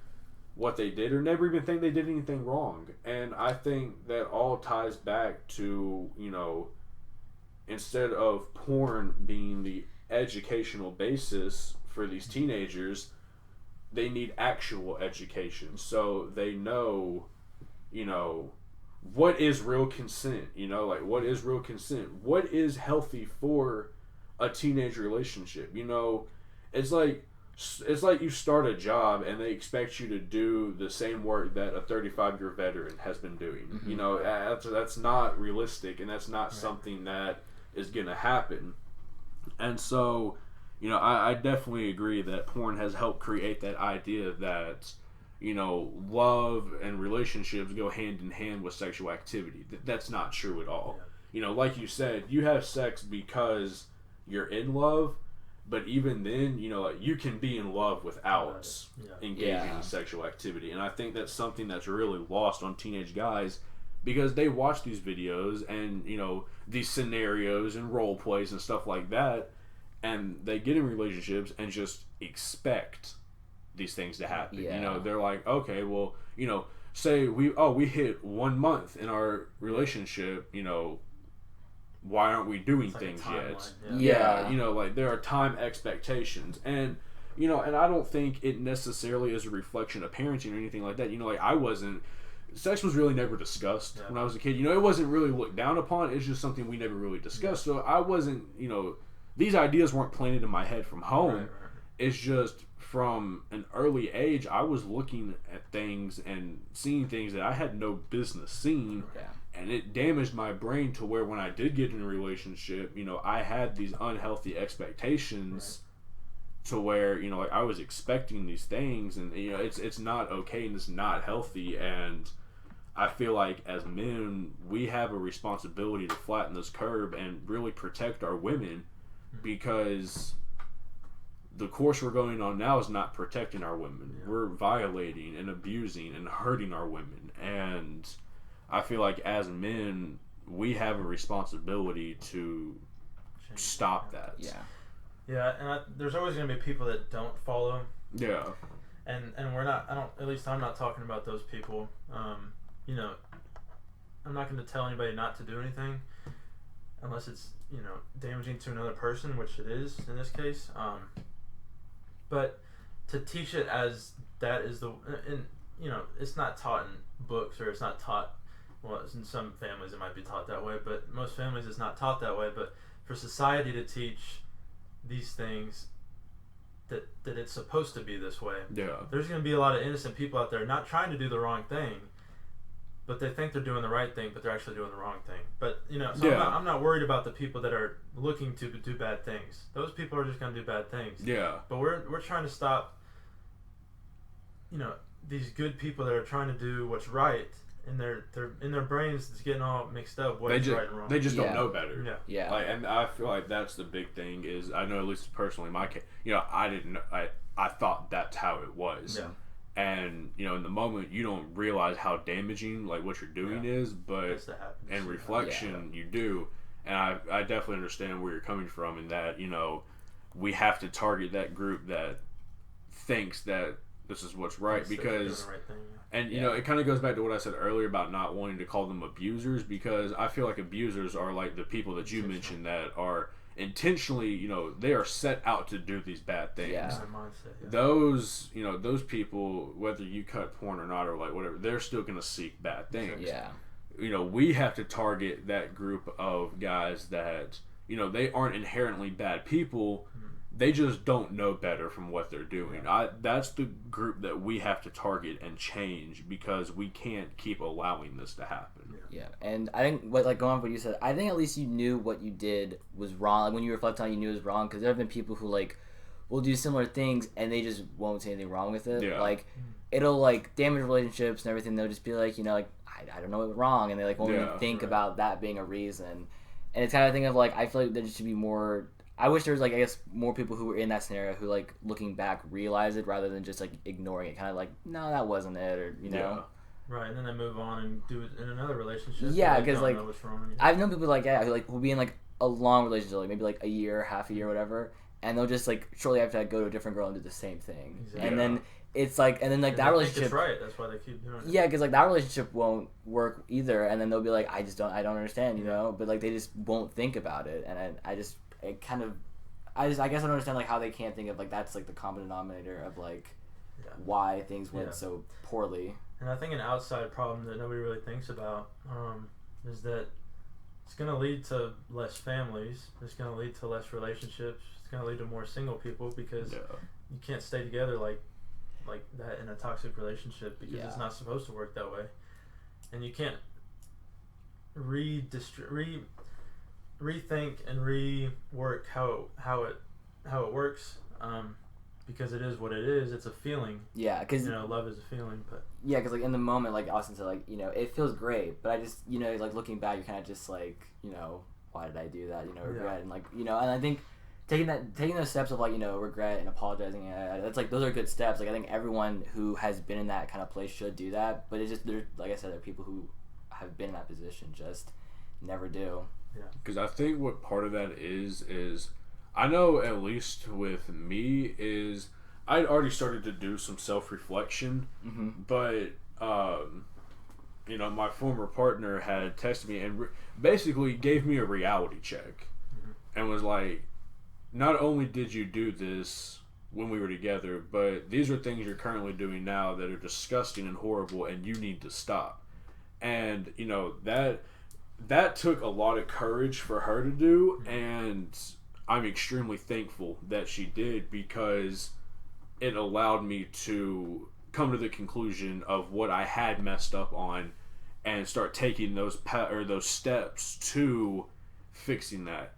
what they did, or never even think they did anything wrong. And I think that all ties back to, you know, instead of porn being the educational basis for these teenagers, they need actual education so they know, you know, what is real consent. You know, like, what is real consent? What is healthy for a teenage relationship? You know, it's like you start a job and they expect you to do the same work that a 35-year veteran has been doing. Mm-hmm. You know, that's not realistic, and that's not something that is going to happen. And so, you know, I definitely agree that porn has helped create that idea that, you know, love and relationships go hand in hand with sexual activity. That's not true at all. Yeah. You know, like you said, you have sex because you're in love, but even then, you know, you can be in love without engaging in sexual activity. And I think that's something that's really lost on teenage guys, because they watch these videos and, you know, these scenarios and role plays and stuff like that, and they get in relationships and just expect these things to happen. Yeah. You know, they're like, okay, well, you know, say we hit 1 month in our relationship, you know, why aren't we doing things yet? Yeah. You know, like there are time expectations, and you know, and I don't think it necessarily is a reflection of parenting or anything like that. You know, like sex was really never discussed when I was a kid. You know, it wasn't really looked down upon. It's just something we never really discussed. So I wasn't, you know, these ideas weren't planted in my head from home. Right. It's just from an early age, I was looking at things and seeing things that I had no business seeing. Yeah. And it damaged my brain to where when I did get in a relationship, you know, I had these unhealthy expectations to where, you know, like I was expecting these things, and you know, it's not okay and it's not healthy. And I feel like as men, we have a responsibility to flatten this curve and really protect our women, because the course we're going on now is not protecting our women. Yeah. We're violating and abusing and hurting our women. And I feel like as men, we have a responsibility to stop that. Yeah. Yeah, and there's always going to be people that don't follow. Yeah. And we're not, at least I'm not talking about those people. You know, I'm not going to tell anybody not to do anything unless it's, you know, damaging to another person, which it is in this case. But to teach it as that is and you know, it's not taught in books, or it's not taught, well, in some families it might be taught that way, but most families it's not taught that way. But for society to teach these things that it's supposed to be this way, there's going to be a lot of innocent people out there not trying to do the wrong thing, but they think they're doing the right thing, but they're actually doing the wrong thing. But you know, so I'm not worried about the people that are looking to do bad things. Those people are just going to do bad things. Yeah. But we're trying to stop, you know, these good people that are trying to do what's right, and they're in their brains it's getting all mixed up what's right and wrong. They just don't know better. Yeah. Like, and I feel like that's the big thing is, I know at least personally in my case, you know, I didn't know, I thought that's how it was. Yeah. And you know, in the moment you don't realize how damaging like what you're doing is, but in reflection you do. And I definitely understand where you're coming from, in that, you know, we have to target that group that thinks that this is what's right, because and you know, it kind of goes back to what I said earlier about not wanting to call them abusers, because I feel like abusers are like the people that you mentioned that are intentionally, you know, they are set out to do these bad things. Those, you know, those people, whether you cut porn or not or like whatever, they're still going to seek bad things. Yeah. You know, we have to target that group of guys that, you know, they aren't inherently bad people. They just don't know better from what they're doing. That's the group that we have to target and change, because we can't keep allowing this to happen. Yeah, and I think, like going on what you said, I think at least you knew what you did was wrong. Like when you reflect on it, you knew it was wrong, because there have been people who like will do similar things and they just won't say anything wrong with it. Yeah. Like it'll like damage relationships and everything. They'll just be like, you know, like I don't know what went wrong, and they like won't even think about that being a reason. And it's kind of a thing of like, I feel like there should be more. I wish there was like, I guess, more people who were in that scenario who like looking back realize it, rather than just like ignoring it, kind of like, no, that wasn't it, or you know. Right, and then they move on and do it in another relationship. Yeah, because like I've known people like that who like will be in like a long relationship, like maybe like a year, half a year, whatever, and they'll just like shortly after that go to a different girl and do the same thing, and then it's like, and then like that relationship. It's right, that's why they keep doing it. Yeah, because like that relationship won't work either, and then they'll be like, I don't understand, you know, but like they just won't think about it, and I guess I don't understand like how they can't think of like that's like the common denominator of like why things went so poorly. And I think an outside problem that nobody really thinks about is that it's going to lead to less families. It's going to lead to less relationships. It's going to lead to more single people, because you can't stay together like that in a toxic relationship, because it's not supposed to work that way. And you can't rethink and rework how how it works, because it is what it is. It's a feeling. Yeah, because love is a feeling, but yeah, because like in the moment, like Austin said, like it feels great, but I just like looking back, you're kind of just like why did I do that? Regret and like and I think taking those steps of like regret and apologizing, that's like those are good steps. Like I think everyone who has been in that kind of place should do that, but it's just like I said, there are people who have been in that position just never do. Yeah, because I think what part of that is I know at least with me is I'd already started to do some self-reflection, but my former partner had texted me and basically gave me a reality check and was like, not only did you do this when we were together, but these are things you're currently doing now that are disgusting and horrible and you need to stop. And that took a lot of courage for her to do, and I'm extremely thankful that she did, because it allowed me to come to the conclusion of what I had messed up on and start taking those steps to fixing that.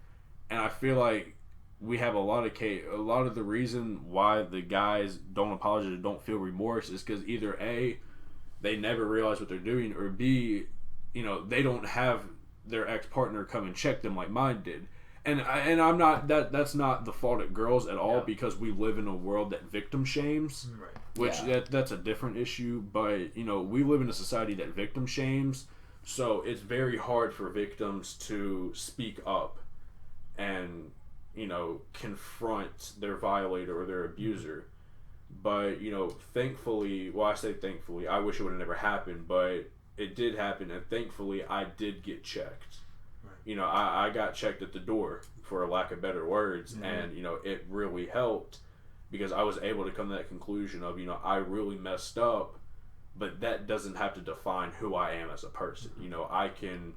And I feel like we have a lot of the reason why the guys don't apologize or don't feel remorse is because either A, they never realize what they're doing, or B, they don't have their ex-partner come and check them like mine did. And I'm not that's not the fault of girls at all, because we live in a world that victim shames, right. which that's a different issue. But we live in a society that victim shames, so it's very hard for victims to speak up and confront their violator or their abuser. But thankfully, well, I say thankfully, I wish it would have never happened, but it did happen, and thankfully I did get checked. I got checked at the door, for a lack of better words, and it really helped, because I was able to come to that conclusion of I really messed up, but that doesn't have to define who I am as a person. I can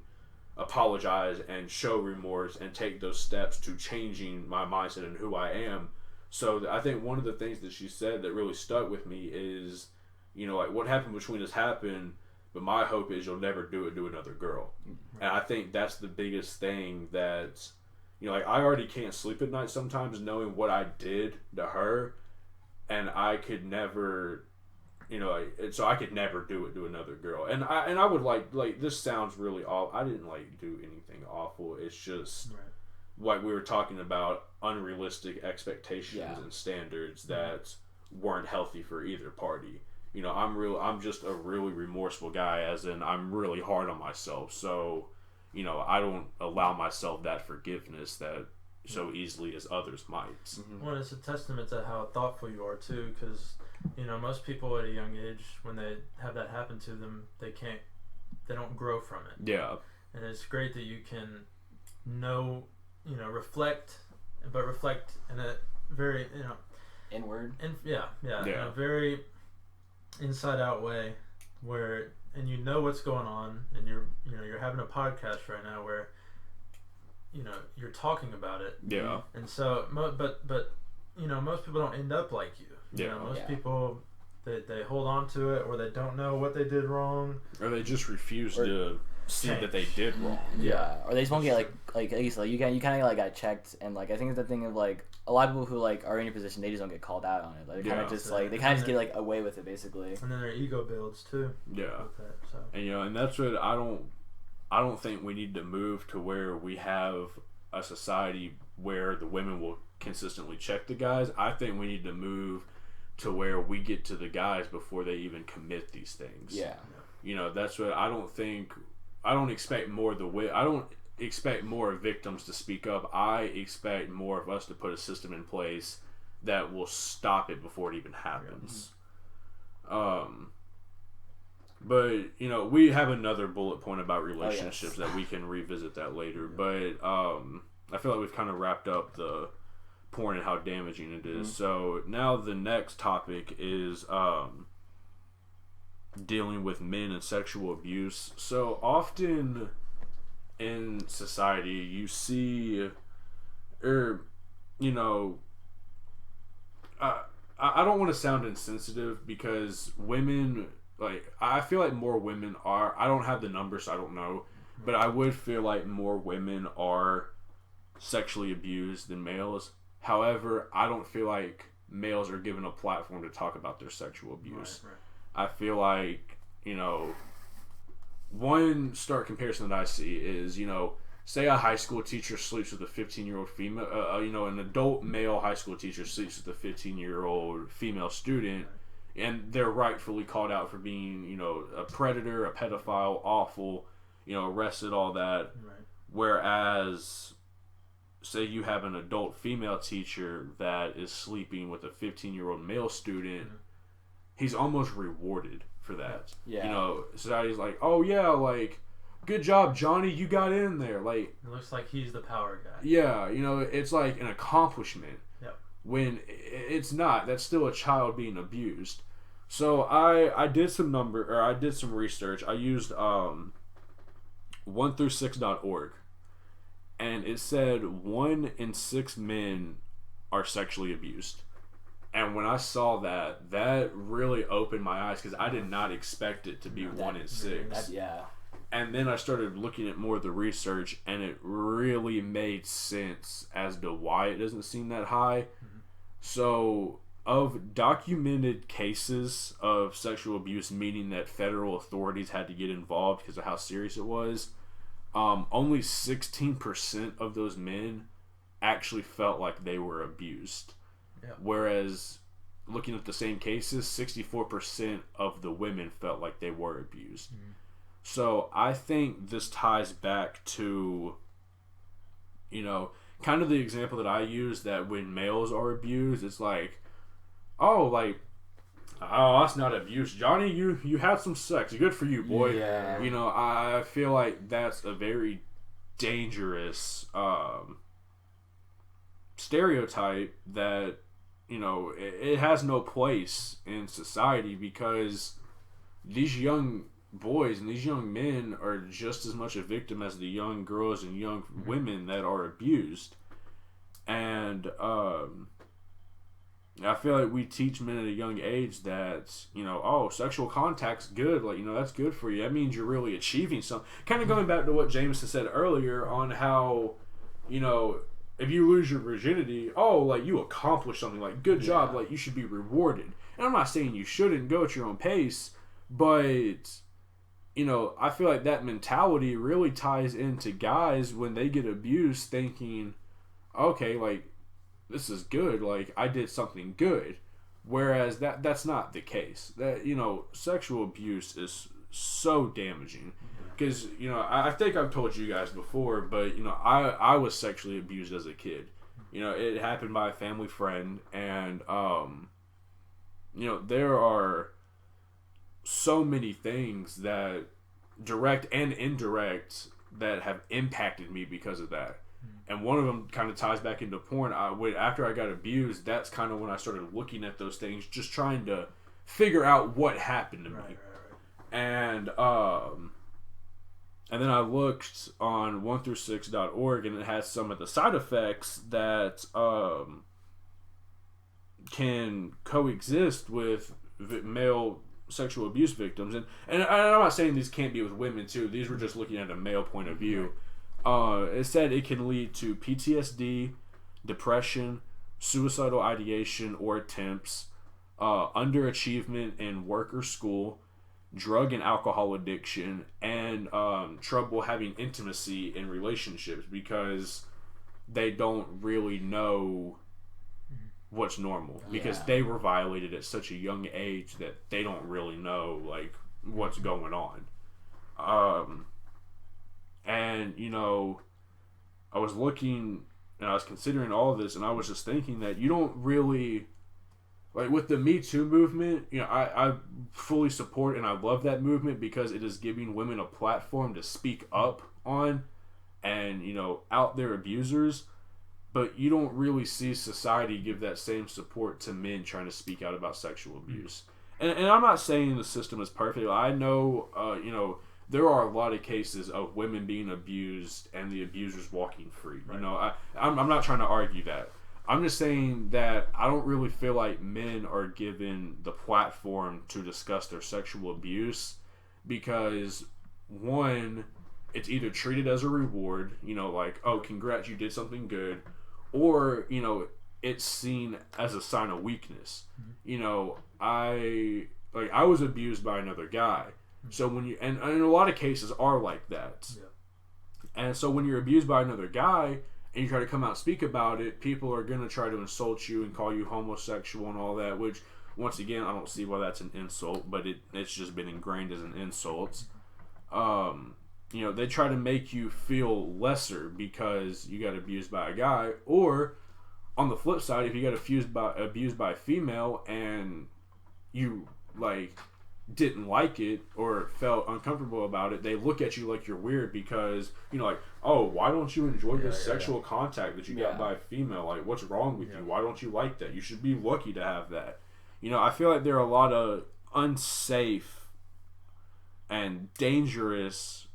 apologize and show remorse and take those steps to changing my mindset and who I am. So I think one of the things that she said that really stuck with me is like, what happened between us happened, but my hope is you'll never do it to another girl. And I think that's the biggest thing that, like, I already can't sleep at night sometimes knowing what I did to her, and I could never, so I could never do it to another girl. And I would like this sounds really awful. I didn't like do anything awful. It's just like we were talking about, unrealistic expectations and standards that weren't healthy for either party. I'm just a really remorseful guy, as in I'm really hard on myself. So, I don't allow myself that forgiveness that so easily as others might. Well, it's a testament to how thoughtful you are too, because most people at a young age, when they have that happen to them, they don't grow from it. Yeah. And it's great that you can reflect in a very inward, in a very inside out way, and what's going on, and you're having a podcast right now where you're talking about it, and so but most people don't end up like you. Most people, they hold on to it, or they don't know what they did wrong, or they just refuse to see that they did wrong. Or they just won't get like at least like you kind of like got checked, and like I think it's the thing of like a lot of people who like are in your position, they just don't get called out on it. Like they kind of just like they kind of just get like away with it basically. And then their ego builds too. Yeah. With that, so. And and that's what I don't think we need to move to where we have a society where the women will consistently check the guys. I think we need to move to where we get to the guys before they even commit these things. Yeah. That's what I don't expect more I don't expect more victims to speak up. I expect more of us to put a system in place that will stop it before it even happens. But we have another bullet point about relationships that we can revisit that later. But I feel like we've kind of wrapped up the porn and how damaging it is. So now the next topic is dealing with men and sexual abuse. So often in society you see, I don't want to sound insensitive, because women, like, I feel like more women are, I don't have the numbers, so I don't know, but I would feel like more women are sexually abused than males. However, I don't feel like males are given a platform to talk about their sexual abuse. I feel like, one stark comparison that I see is, say a high school teacher sleeps with a 15-year-old female, an adult male high school teacher sleeps with a 15-year-old female student, and they're rightfully called out for being, a predator, a pedophile, awful, arrested, all that. Right. Whereas, say you have an adult female teacher that is sleeping with a 15-year-old male student, he's almost rewarded for that. Yeah. Society's like, oh yeah, like, good job, Johnny, you got in there. Like, it looks like he's the power guy. Yeah, it's like an accomplishment. Yep. When it's not. That's still a child being abused. So I did some research. I used 1through6.org, and it said 1 in 6 men are sexually abused. And when I saw that, that really opened my eyes, because I did not expect it to be 1 in 6. Yeah. And then I started looking at more of the research, and it really made sense as to why it doesn't seem that high. Mm-hmm. So, of documented cases of sexual abuse, meaning that federal authorities had to get involved because of how serious it was, only 16% of those men actually felt like they were abused. Yeah. Whereas, looking at the same cases, 64% of the women felt like they were abused. Mm-hmm. So I think this ties back to, kind of the example that I use, that when males are abused, it's like, oh, that's not abuse. Johnny, you had some sex. Good for you, boy. Yeah. I feel like that's a very dangerous stereotype that, it has no place in society, because these young boys and these young men are just as much a victim as the young girls and young women that are abused. And I feel like we teach men at a young age that, sexual contact's good, that's good for you. That means you're really achieving something. Kind of going back to what Jameison said earlier on how, if you lose your virginity, you accomplished something, good job, you should be rewarded. And I'm not saying you shouldn't, go at your own pace, but I feel like that mentality really ties into guys when they get abused, thinking, okay, this is good, I did something good. Whereas that's not the case. That, sexual abuse is so damaging. Because, I think I've told you guys before, but, I was sexually abused as a kid. It happened by a family friend, and, there are so many things that, direct and indirect, that have impacted me because of that. And one of them kind of ties back into porn. After I got abused, that's kind of when I started looking at those things, just trying to figure out what happened to me. Right. And then I looked on 1through6.org, and it has some of the side effects that can coexist with male sexual abuse victims. And I'm not saying these can't be with women too. These were just looking at a male point of view. It said it can lead to PTSD, depression, suicidal ideation or attempts, underachievement in work or school, drug and alcohol addiction, and trouble having intimacy in relationships, because they don't really know what's normal, because they were violated at such a young age that they don't really know what's going on. And I was looking and I was considering all of this, and I was just thinking that you don't really, with the Me Too movement, I fully support and I love that movement, because it is giving women a platform to speak up on and, out their abusers. But you don't really see society give that same support to men trying to speak out about sexual abuse. And I'm not saying the system is perfect. I know, there are a lot of cases of women being abused and the abusers walking free. Right. I'm not trying to argue that. I'm just saying that I don't really feel like men are given the platform to discuss their sexual abuse, because, one, it's either treated as a reward, oh, congrats, you did something good, or, it's seen as a sign of weakness. You know, I was abused by another guy. So when you and a lot of cases are like that. Yeah. And so when you're abused by another guy and you try to come out and speak about it, people are gonna try to insult you and call you homosexual and all that, which once again I don't see why that's an insult, but it's just been ingrained as an insult. You know, they try to make you feel lesser because you got abused by a guy, or on the flip side, if you got abused by a female and you like didn't like it or felt uncomfortable about it, they look at you like you're weird because, you know, like, oh, why don't you enjoy this sexual contact that you got by a female? Like, what's wrong with you? Why don't you like that? You should be lucky to have that. You know, I feel like there are a lot of unsafe and dangerous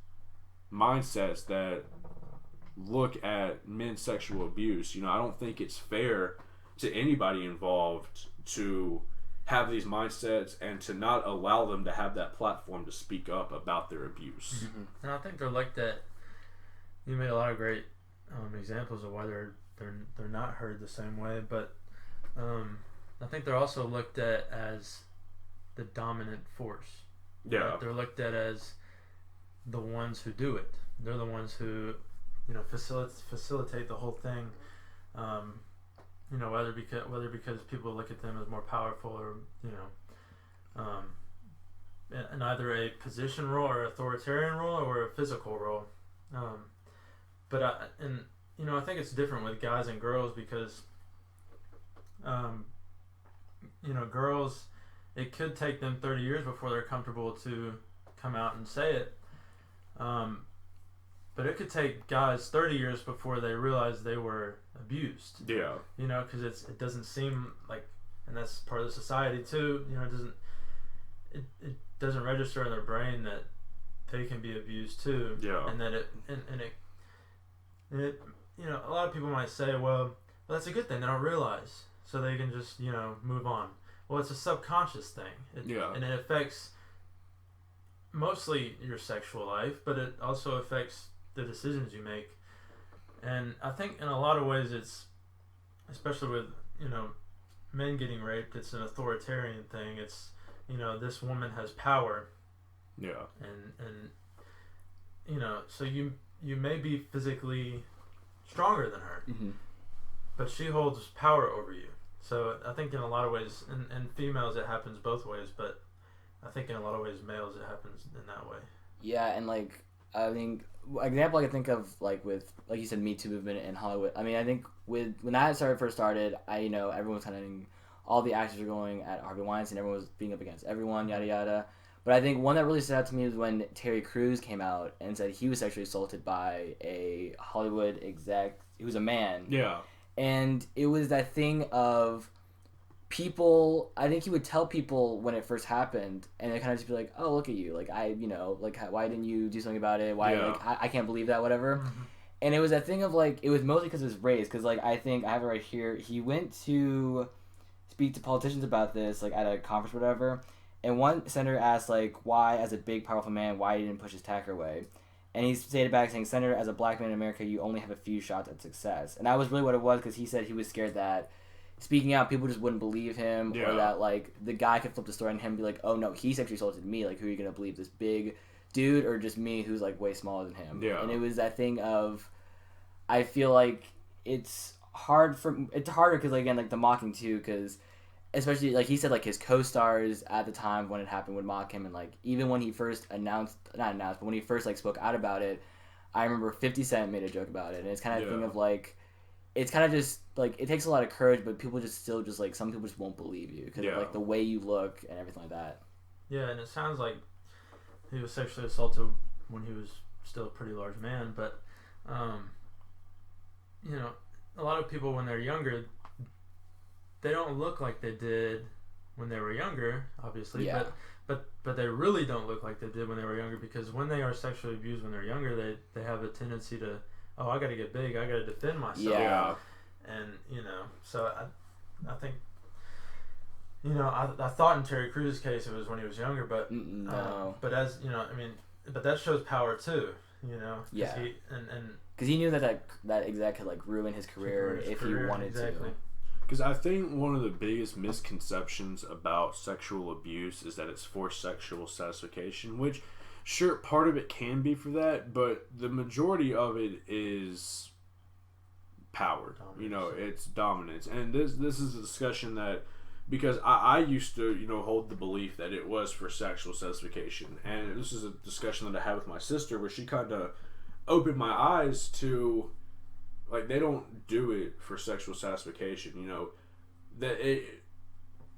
mindsets that look at men's sexual abuse. You know, I don't think it's fair to anybody involved to have these mindsets and to not allow them to have that platform to speak up about their abuse. Mm-hmm. And I think they're like that. You made a lot of great examples of why they're not heard the same way, but I think they're also looked at as the dominant force. Yeah, right? They're looked at as the ones who do it. They're the ones who, you know, facilitate the whole thing. You know, whether because people look at them as more powerful, or you know, in either a position role or authoritarian role or a physical role. But you know, I think it's different with guys and girls because, you know, girls, it could take them 30 years before they're comfortable to come out and say it. But it could take guys 30 years before they realize they were abused. Yeah. You know, because it doesn't seem like, and that's part of the society too. You know, it doesn't register in their brain that they can be abused too. Yeah. And that it you know, a lot of people might say, well, that's a good thing. They don't realize, so they can just, you know, move on. Well, it's a subconscious thing. And it affects mostly your sexual life, but it also affects the decisions you make. And I think in a lot of ways it's, especially with, you know, men getting raped, it's an authoritarian thing. It's, you know, this woman has power. Yeah. And you know, so you may be physically stronger than her, but she holds power over you. So I think in a lot of ways, and females it happens both ways, but I think in a lot of ways males it happens in that way. Yeah, and like I think example I can think of, like with, like you said, Me Too movement in Hollywood. I mean, I think when that first started, you know, everyone was kind of, all the actors were going at Harvey Weinstein, everyone was being up against everyone, yada yada. But I think one that really stood out to me was when Terry Crews came out and said he was sexually assaulted by a Hollywood exec who was a man. Yeah. And it was that thing of people, I think he would tell people when it first happened, and they kind of just be like, oh, look at you, like, you know, like, why didn't you do something about it? Why, like, I can't believe that, whatever. And it was that thing of, like, it was mostly because of his race, because, like, I think, I have it right here, he went to speak to politicians about this, like, at a conference or whatever, and one senator asked, like, why, as a big, powerful man, why he didn't push his tacker away. And he stated back saying, Senator, as a black man in America, you only have a few shots at success. And that was really what it was, because he said he was scared that speaking out, people just wouldn't believe him, or that, like, the guy could flip the story on him and be like, oh, no, he sexually assaulted me. Like, who are you going to believe, this big dude or just me who's, like, way smaller than him? Yeah. And it was that thing of, I feel like it's harder because, like, again, like, the mocking, too, because especially, like, he said, like, his co-stars at the time when it happened would mock him, and, like, even when he first but when he first, like, spoke out about it, I remember 50 Cent made a joke about it, and it's kind of a thing of, like, it's kind of just, like, it takes a lot of courage, but people just still just, like, some people just won't believe you, because of, like, the way you look and everything like that. Yeah, and it sounds like he was sexually assaulted when he was still a pretty large man, but, you know, a lot of people when they're younger, they don't look like they did when they were younger, obviously, but they really don't look like they did when they were younger, because when they are sexually abused when they're younger, they have a tendency to, oh, I got to get big, I got to defend myself. Yeah. And, you know, so I think, you know, I thought in Terry Crews' case it was when he was younger, but no. But as, you know, I mean, but that shows power too, you know. Yeah. And because he knew that exec could, like, ruin his career if he wanted to. Because I think one of the biggest misconceptions about sexual abuse is that it's for sexual satisfaction, which, sure, part of it can be for that, but the majority of it is power. Dominance. You know, it's dominance. And this is a discussion that, because I used to, you know, hold the belief that it was for sexual satisfaction. And this is a discussion that I had with my sister where she kind of opened my eyes to, like, they don't do it for sexual satisfaction, you know. That it,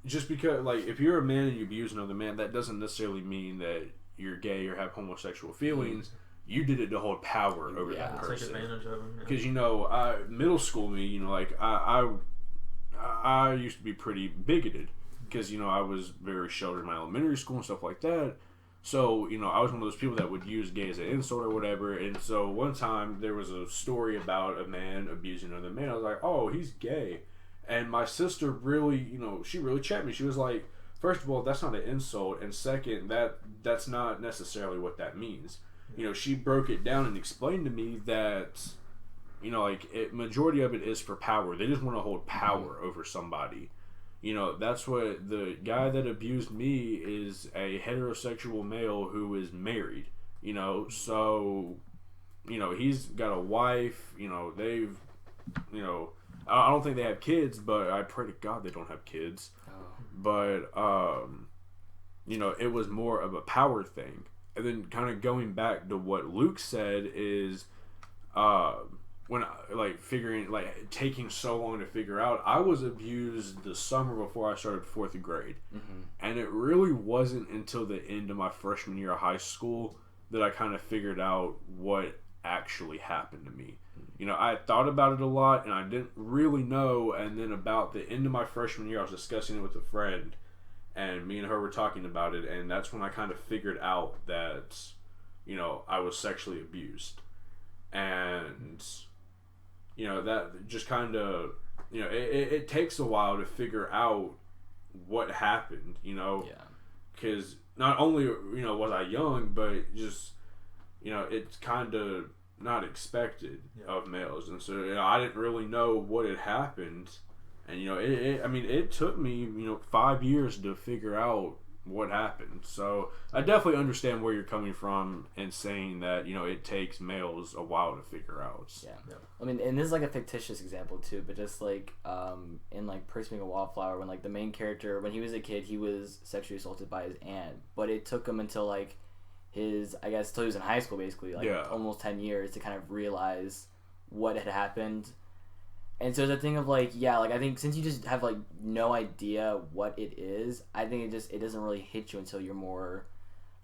just because, like, if you're a man and you abuse another man, that doesn't necessarily mean that you're gay or have homosexual feelings. You did it to hold power over that person. Take advantage of him. Because, you know, middle school me, you know, like, I used to be pretty bigoted because, you know, I was very sheltered in my elementary school and stuff like that. So, you know, I was one of those people that would use gay as an insult or whatever. And so one time there was a story about a man abusing another man. I was like, oh, he's gay. And my sister really, you know, she really checked me. She was like, first of all, that's not an insult. And second, that's not necessarily what that means. You know, she broke it down and explained to me that, you know, like, majority of it is for power. They just want to hold power over somebody. You know, that's what the guy that abused me is, a heterosexual male who is married. You know, so, you know, he's got a wife. You know, they've, you know, I don't think they have kids, but I pray to God they don't have kids. But, you know, it was more of a power thing. And then kind of going back to what Luke said is, when taking so long to figure out, I was abused the summer before I started 4th grade. And it really wasn't until the end of my freshman year of high school that I kind of figured out what actually happened to me. You know, I thought about it a lot and I didn't really know, and then about the end of my freshman year I was discussing it with a friend, and me and her were talking about it, and that's when I kind of figured out that, you know, I was sexually abused. And, you know, that just kind of, you know, it takes a while to figure out what happened, you know. Yeah. Because not only, you know, was I young, but just, you know, it's kind of not expected of males. And so, you know, I didn't really know what had happened. And, you know, it took me, you know, 5 years to figure out what happened. So I definitely understand where you're coming from and saying that, you know, it takes males a while to figure out. Yeah. I mean, and this is like a fictitious example too, but just like in like Perks Being a Wallflower, when like the main character, when he was a kid, he was sexually assaulted by his aunt, but it took him until like till he was in high school, basically, like almost 10 years to kind of realize what had happened. And so the thing of like, I think since you just have like no idea what it is, I think it doesn't really hit you until you're more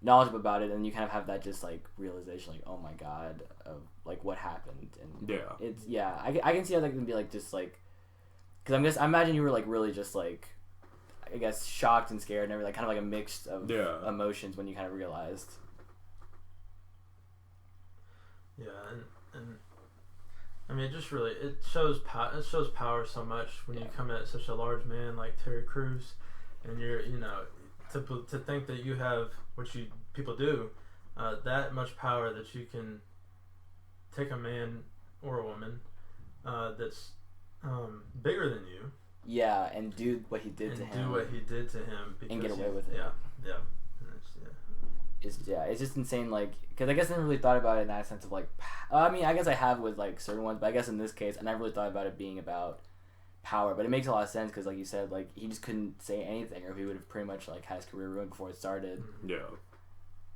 knowledgeable about it, and you kind of have that just like realization, like, oh my god, of like what happened. And it's I can see how that can be like just like, because I imagine you were like really just like, I guess, shocked and scared and everything, like kind of like a mix of emotions when you kind of realized. Yeah, and I mean, it shows power so much when you come at such a large man like Terry Crews, and you're, you know, to think that you have, what people do, that much power that you can take a man or a woman that's bigger than you. Yeah, and do what he did to him. And do what he did to him. And get away with it. Yeah. It's just insane, like, because I guess I never really thought about it in that sense of like, I mean, I guess I have with like certain ones, but I guess in this case I never really thought about it being about power. But it makes a lot of sense because, like you said, like he just couldn't say anything, or he would have pretty much like had his career ruined before it started.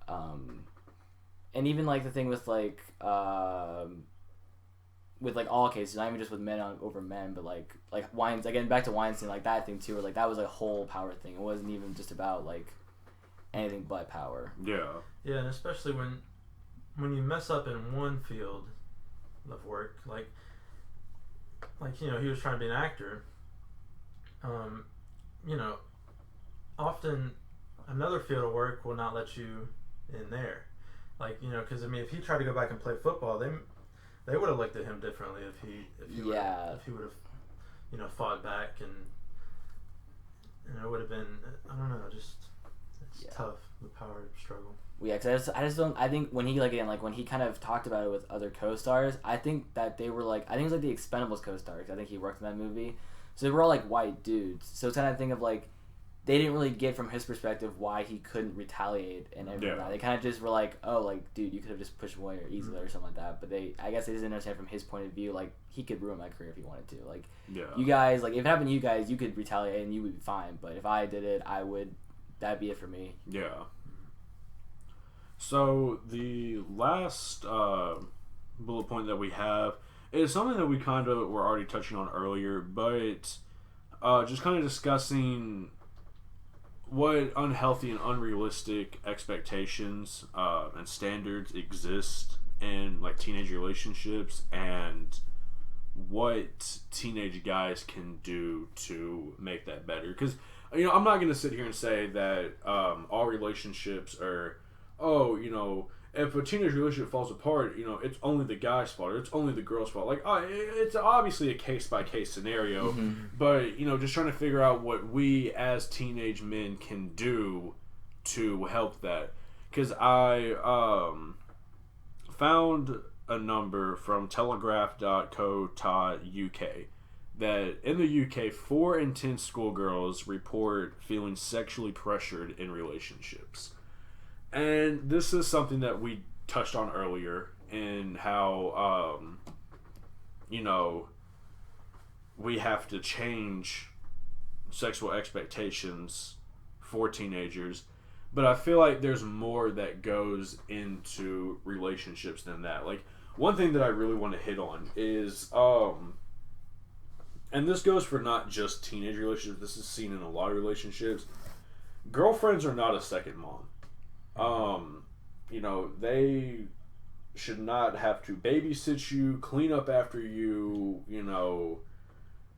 And even like the thing with like all cases, not even just with men over men, but like Weinstein, again back to Weinstein, like that thing too, where like that was a whole power thing. It wasn't even just about like anything but power. Yeah, and especially when you mess up in one field of work, like you know, he was trying to be an actor. You know, often another field of work will not let you in there. Like, you know, because I mean, if he tried to go back and play football, they would have looked at him differently if he would have, you know, fought back, and you know, it would have been, I don't know, just. It's tough, the power struggle. Yeah, because I just don't. I think when he when he kind of talked about it with other co-stars, I think that they were like, I think it was like the Expendables co-stars. I think he worked in that movie, So we're all like white dudes. So it's kind of thing of like, they didn't really get from his perspective why he couldn't retaliate and everything. Yeah. They kind of just were like, oh, like, dude, you could have just pushed away or easily or something like that. But I guess they didn't understand from his point of view, like, he could ruin my career if he wanted to. Like, you guys, like, if it happened to you guys, you could retaliate and you would be fine. But if I did it, that'd be it for me. Yeah. So the last bullet point that we have is something that we kind of were already touching on earlier, but just kind of discussing what unhealthy and unrealistic expectations and standards exist in like teenage relationships, and what teenage guys can do to make that better. Because I'm not going to sit here and say that all relationships are, if a teenage relationship falls apart, it's only the guy's fault or it's only the girl's fault. Like, it's obviously a case-by-case scenario, but, just trying to figure out what we as teenage men can do to help that. Because I found a number from telegraph.co.uk that in the UK, 4 in 10 schoolgirls report feeling sexually pressured in relationships. And this is something that we touched on earlier in how, we have to change sexual expectations for teenagers. But I feel like there's more that goes into relationships than that. Like, one thing that I really want to hit on is, and this goes for not just teenage relationships, this is seen in a lot of relationships. Girlfriends are not a second mom. They should not have to babysit you, clean up after you,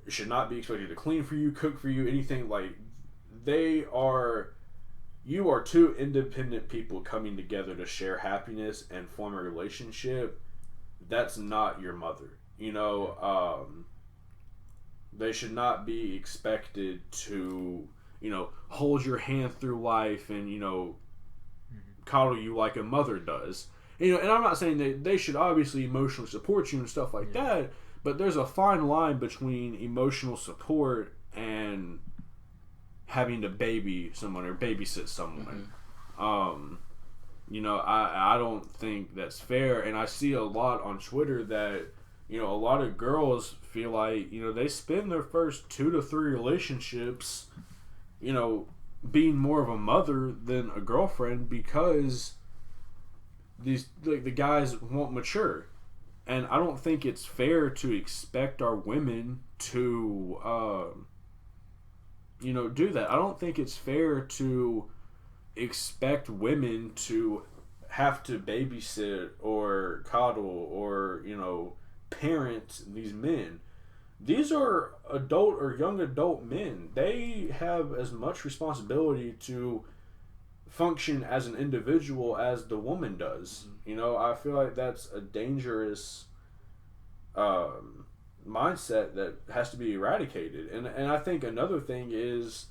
should not be expected to clean for you, cook for you, anything. Like, you are two independent people coming together to share happiness and form a relationship. That's not your mother. They should not be expected to, hold your hand through life and, coddle you like a mother does. And I'm not saying that they should obviously emotionally support you and stuff like that, but there's a fine line between emotional support and having to baby someone or babysit someone. I don't think that's fair, and I see a lot on Twitter that a lot of girls feel like they spend their first 2 to 3 relationships being more of a mother than a girlfriend because the guys won't mature. And I don't think it's fair to expect our women to do that. I don't think it's fair to expect women to have to babysit or coddle or parent these men. These are adult or young adult men. They have as much responsibility to function as an individual as the woman does. I feel like that's a dangerous mindset that has to be eradicated. And I think another thing is,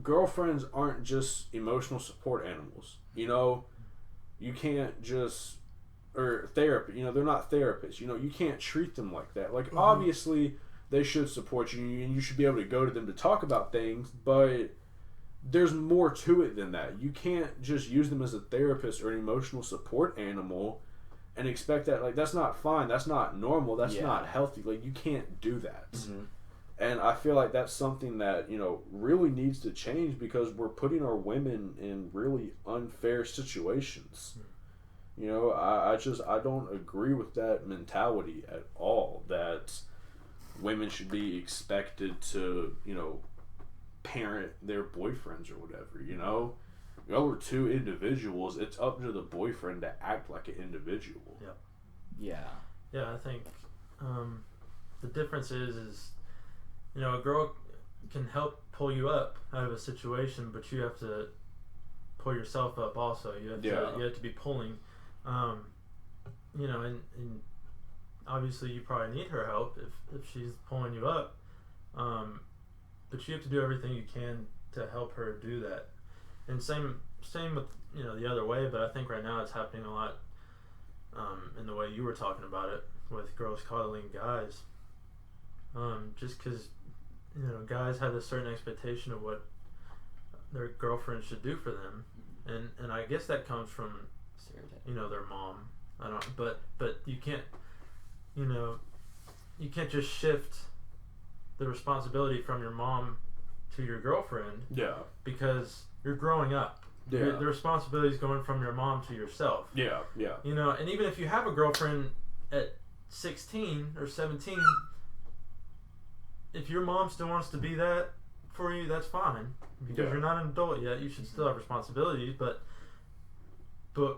girlfriends aren't just emotional support animals. You can't just... or therapy, they're not therapists. You can't treat them like that. Like, obviously, they should support you, and you should be able to go to them to talk about things, but there's more to it than that. You can't just use them as a therapist or an emotional support animal and expect that. Like, that's not fine. That's not normal. That's not healthy. Like, you can't do that. And I feel like that's something that, really needs to change because we're putting our women in really unfair situations. I don't agree with that mentality at all, that women should be expected to, parent their boyfriends or whatever, Y'all are two individuals. It's up to the boyfriend to act like an individual. Yeah, I think the difference is a girl can help pull you up out of a situation, but you have to pull yourself up also. You have to be pulling. And obviously you probably need her help if she's pulling you up, but you have to do everything you can to help her do that. And same with the other way, but I think right now it's happening a lot in the way you were talking about it with girls coddling guys. Just because, guys have a certain expectation of what their girlfriend should do for them, and I guess that comes from, their mom. But you can't, you can't just shift the responsibility from your mom to your girlfriend. Yeah. Because you're growing up. Yeah. The responsibility is going from your mom to yourself. Yeah. Yeah. And even if you have a girlfriend at 16 or 17, if your mom still wants to be that for you, that's fine. Because you're not an adult yet, you should still have responsibilities. But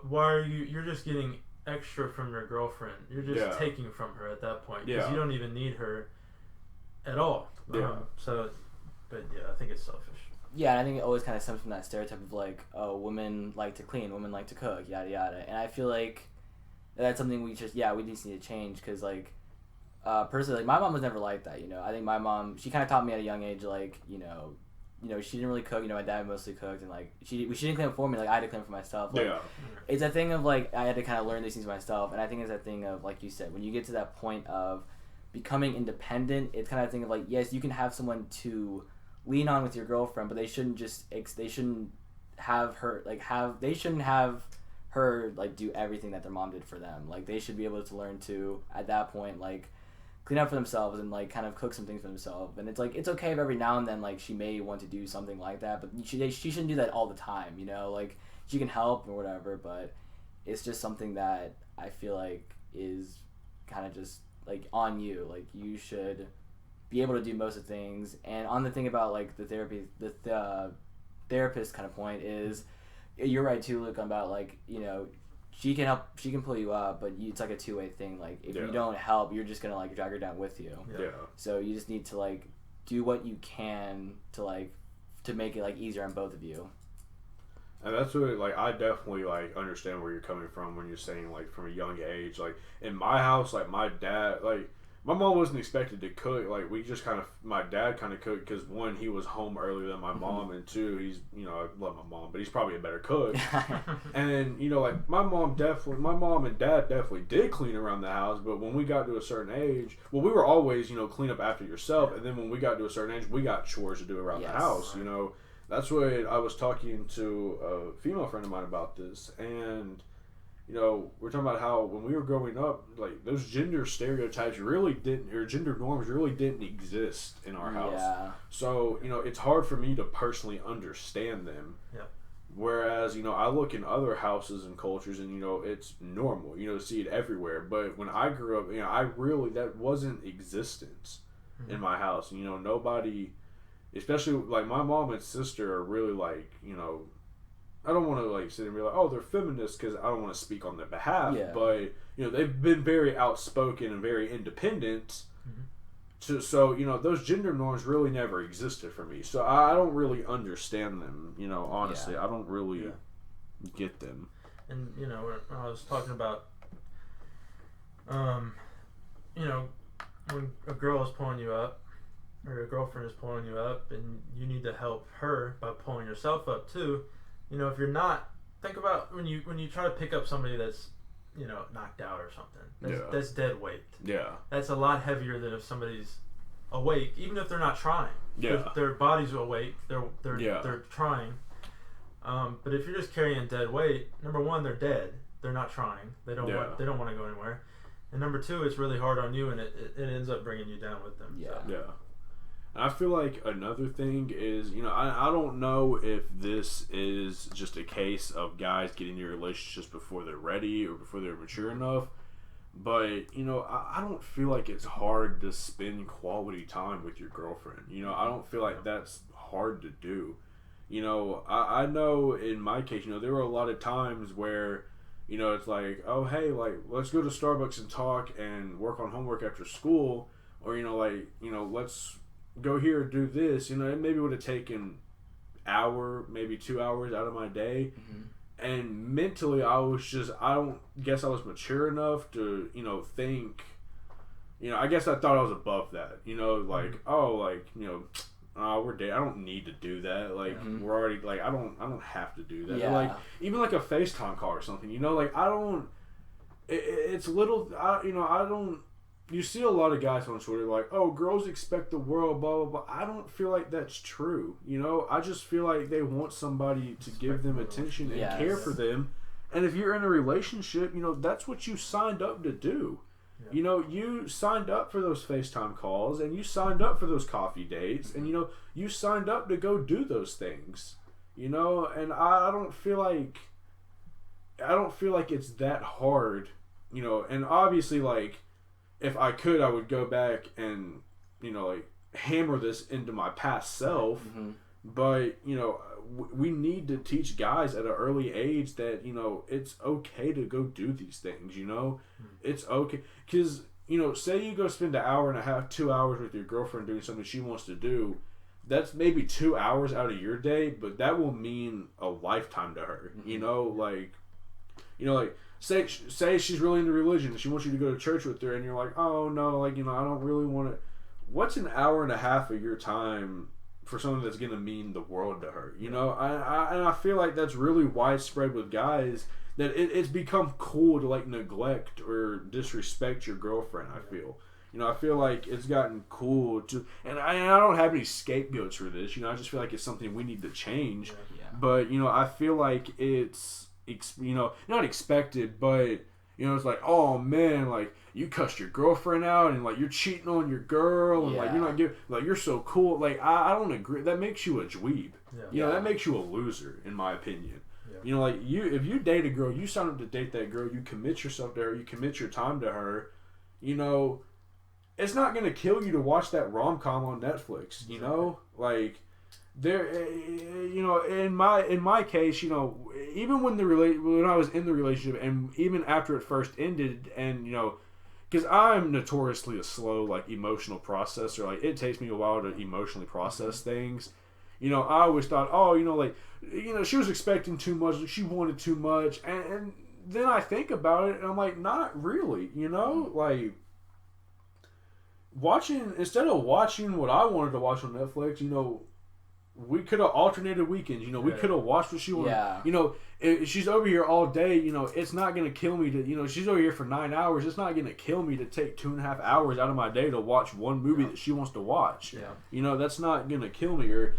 why are you're just getting extra from your girlfriend. You're just taking from her at that point. Because you don't even need her at all. Yeah. But I think it's selfish. Yeah, and I think it always kind of stems from that stereotype of like, oh, women like to clean, women like to cook, yada yada. And I feel like that's something we just need to change, because like, personally, like my mom was never like that. I think my mom, she kind of taught me at a young age, like, she didn't really cook. My dad mostly cooked, and like she didn't clean for me. Like I had to clean for myself. Like, it's a thing of like I had to kind of learn these things myself, and I think it's a thing of, like you said, when you get to that point of becoming independent, it's kind of a thing of like, yes, you can have someone to lean on with your girlfriend, but they shouldn't have her like do everything that their mom did for them. Like they should be able to learn to, at that point, like clean up for themselves and like kind of cook some things for themselves. And it's like, it's okay if every now and then like she may want to do something like that, but she shouldn't do that all the time. Like she can help or whatever, but it's just something that I feel like is kind of just like on you. Like you should be able to do most of the things. And on the thing about like the therapist kind of point is, you're right too, Luke, about like, she can help, she can pull you up, but it's like a two-way thing. Like if you don't help, you're just gonna like drag her down with you. So you just need to like do what you can to make it like easier on both of you. And that's what, like, I definitely, like, understand where you're coming from when you're saying, like, from a young age. Like, in my house, like, my dad, like, my mom wasn't expected to cook. Like, we just kind of, my dad kind of cooked because, one, he was home earlier than my mom, and two, he's, I love my mom, but he's probably a better cook. And, like, my mom and dad definitely did clean around the house, but when we got to a certain age, well, we were always, clean up after yourself, and then when we got to a certain age, we got chores to do around the house, That's what I was talking to a female friend of mine about this, and we're talking about how when we were growing up, like those gender stereotypes really didn't, or gender norms really didn't exist in our house. So it's hard for me to personally understand them. Whereas I look in other houses and cultures, and it's normal. See it everywhere. But when I grew up, that wasn't existence in my house. Nobody. Especially, like, my mom and sister are really, like, I don't want to, like, sit and be like, oh, they're feminists, because I don't want to speak on their behalf, but, they've been very outspoken and very independent, so, those gender norms really never existed for me, so I don't really understand them, honestly, I don't really get them. And, when I was talking about, when a girl is pulling you up, or your girlfriend is pulling you up, and you need to help her by pulling yourself up too. If you're not, think about when you try to pick up somebody that's knocked out or something. That's dead weight. That's a lot heavier than if somebody's awake, even if they're not trying. Their body's awake. They're trying. But if you're just carrying dead weight, number one, they're dead. They're not trying. They don't want to go anywhere. And number two, it's really hard on you, and it ends up bringing you down with them. I feel like another thing is, I don't know if this is just a case of guys getting into relationships before they're ready or before they're mature enough, but, I don't feel like it's hard to spend quality time with your girlfriend. I don't feel like that's hard to do. I know in my case, there were a lot of times where, it's like, oh, hey, like, let's go to Starbucks and talk and work on homework after school, or, let's go here and do this. It maybe would have taken hour, maybe 2 hours out of my day. And mentally I don't guess I was mature enough to, think, I guess I thought I was above that, like, oh, like, we're dating. I don't need to do that. Like, we're already, like, I don't have to do that. Like, even like a FaceTime call or something, like, it's little. I don't. You see a lot of guys on Twitter like, oh, girls expect the world, blah, blah, blah. I don't feel like that's true. I just feel like they want somebody to give them attention and care for them. And if you're in a relationship, that's what you signed up to do. Yeah. You signed up for those FaceTime calls, and you signed up for those coffee dates, and, you signed up to go do those things. And I don't feel like it's that hard, and obviously, like, if I could, I would go back and, like, hammer this into my past self. Mm-hmm. But, we need to teach guys at an early age that, it's okay to go do these things, Mm-hmm. It's okay. Because, say you go spend an hour and a half, 2 hours with your girlfriend doing something she wants to do. That's maybe 2 hours out of your day, but that will mean a lifetime to her. Mm-hmm. Like, say she's really into religion and she wants you to go to church with her, and you're like, oh no, like, I don't really want to. What's an hour and a half of your time for something that's gonna mean the world to her? I feel like that's really widespread with guys, that it's become cool to, like, neglect or disrespect your girlfriend. I feel. I feel like it's gotten cool to, and I don't have any scapegoats for this. I just feel like it's something we need to change. Yeah. But I feel like it's not expected, but it's like, oh man, like, you cussed your girlfriend out, and, like, you're cheating on your girl, and like, you're not giving, like, you're so cool. Like, I don't agree. That makes you a dweeb. Yeah. That makes you a loser, in my opinion. Yeah. Like, if you date a girl, you sign up to date that girl, you commit yourself to her, you commit your time to her. It's not gonna kill you to watch that rom-com on Netflix. Like, there, in my case, even when I was in the relationship, and even after it first ended, and because I'm notoriously a slow, like, emotional processor. Like, it takes me a while to emotionally process things. I always thought, oh, like, she was expecting too much, like, she wanted too much, and then I think about it, and I'm like, not really, like, instead of watching what I wanted to watch on Netflix, we could have alternated weekends. We could have watched what she wanted. Yeah. If she's over here all day, it's not going to kill me to, she's over here for 9 hours. It's not going to kill me to take 2.5 hours out of my day to watch one movie that she wants to watch. Yeah. That's not going to kill me. Or,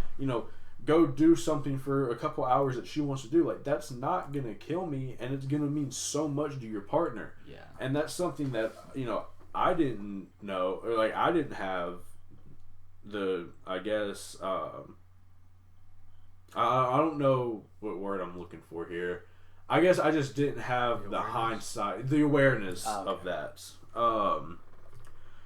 go do something for a couple hours that she wants to do. Like, that's not going to kill me, and it's going to mean so much to your partner. Yeah. And that's something that, I didn't know, or, like, I didn't have the, I guess, I don't know what word I'm looking for here. I guess I just didn't have the hindsight, the awareness of that.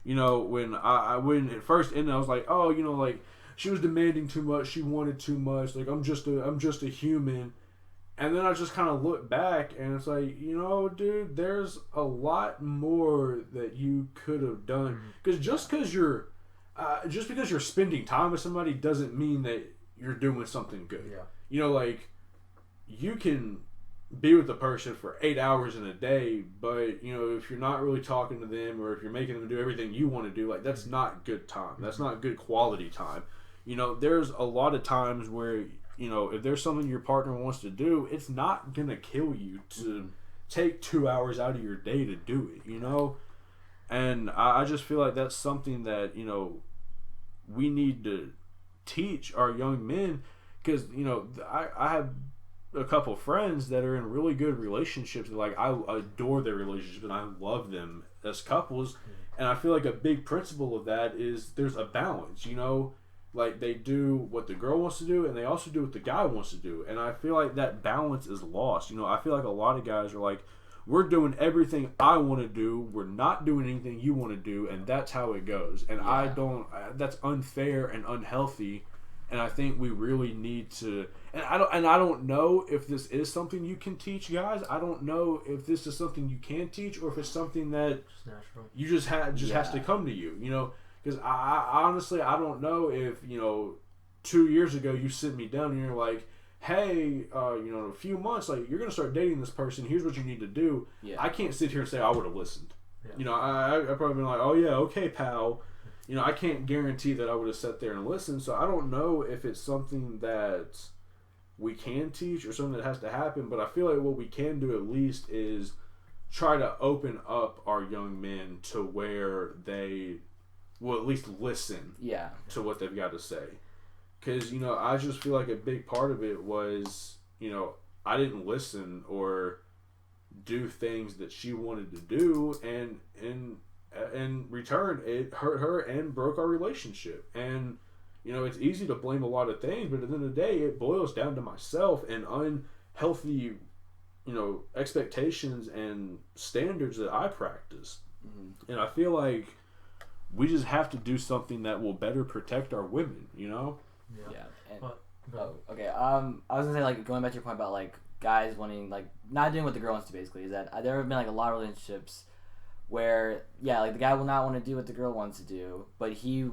When it first ended, I was like, oh, like, she was demanding too much, she wanted too much, like, I'm just a human. And then I just kind of look back, and it's like, dude, there's a lot more that you could have done. Because just because you're spending time with somebody doesn't mean that you're doing something good. Yeah. Like, you can be with a person for 8 hours in a day, but, if you're not really talking to them, or if you're making them do everything you want to do, like, that's not good time. That's not good quality time. There's a lot of times where, if there's something your partner wants to do, it's not going to kill you to take 2 hours out of your day to do it, And I just feel like that's something that, we need to teach our young men, because I have a couple friends that are in really good relationships. Like, I adore their relationships and I love them as couples, and I feel like a big principle of that is there's a balance. Like, they do what the girl wants to do, and they also do what the guy wants to do, and I feel like that balance is lost. I feel like a lot of guys are like, we're doing everything I want to do, we're not doing anything you want to do, and that's how it goes. And that's unfair and unhealthy, and I think we really need to, and I don't know if this is something you can teach guys. I don't know if this is something you can teach, or if it's something that you just has to come to you, because I honestly, I don't know if, 2 years ago you sit me down and you're like, hey, in a few months, like, you're going to start dating this person, here's what you need to do. Yeah. I can't sit here and say I would have listened. Yeah. I've probably been like, oh yeah, okay, pal. I can't guarantee that I would have sat there and listened, so I don't know if it's something that we can teach or something that has to happen, but I feel like what we can do at least is try to open up our young men to where they will at least listen to what they've got to say. Because, you know, I just feel like a big part of it was, you know, I didn't listen or do things that she wanted to do, and in return, it hurt her and broke our relationship. And, you know, it's easy to blame a lot of things, but at the end of the day, it boils down to myself and unhealthy, you know, expectations and standards that I practice. Mm-hmm. And I feel like we just have to do something that will better protect our women, you know? Yeah. And, okay. I was gonna say, like, going back to your point about, like, guys wanting, like, not doing what the girl wants to, basically, is that there have been, like, a lot of relationships where, yeah, like, the guy will not want to do what the girl wants to do, but he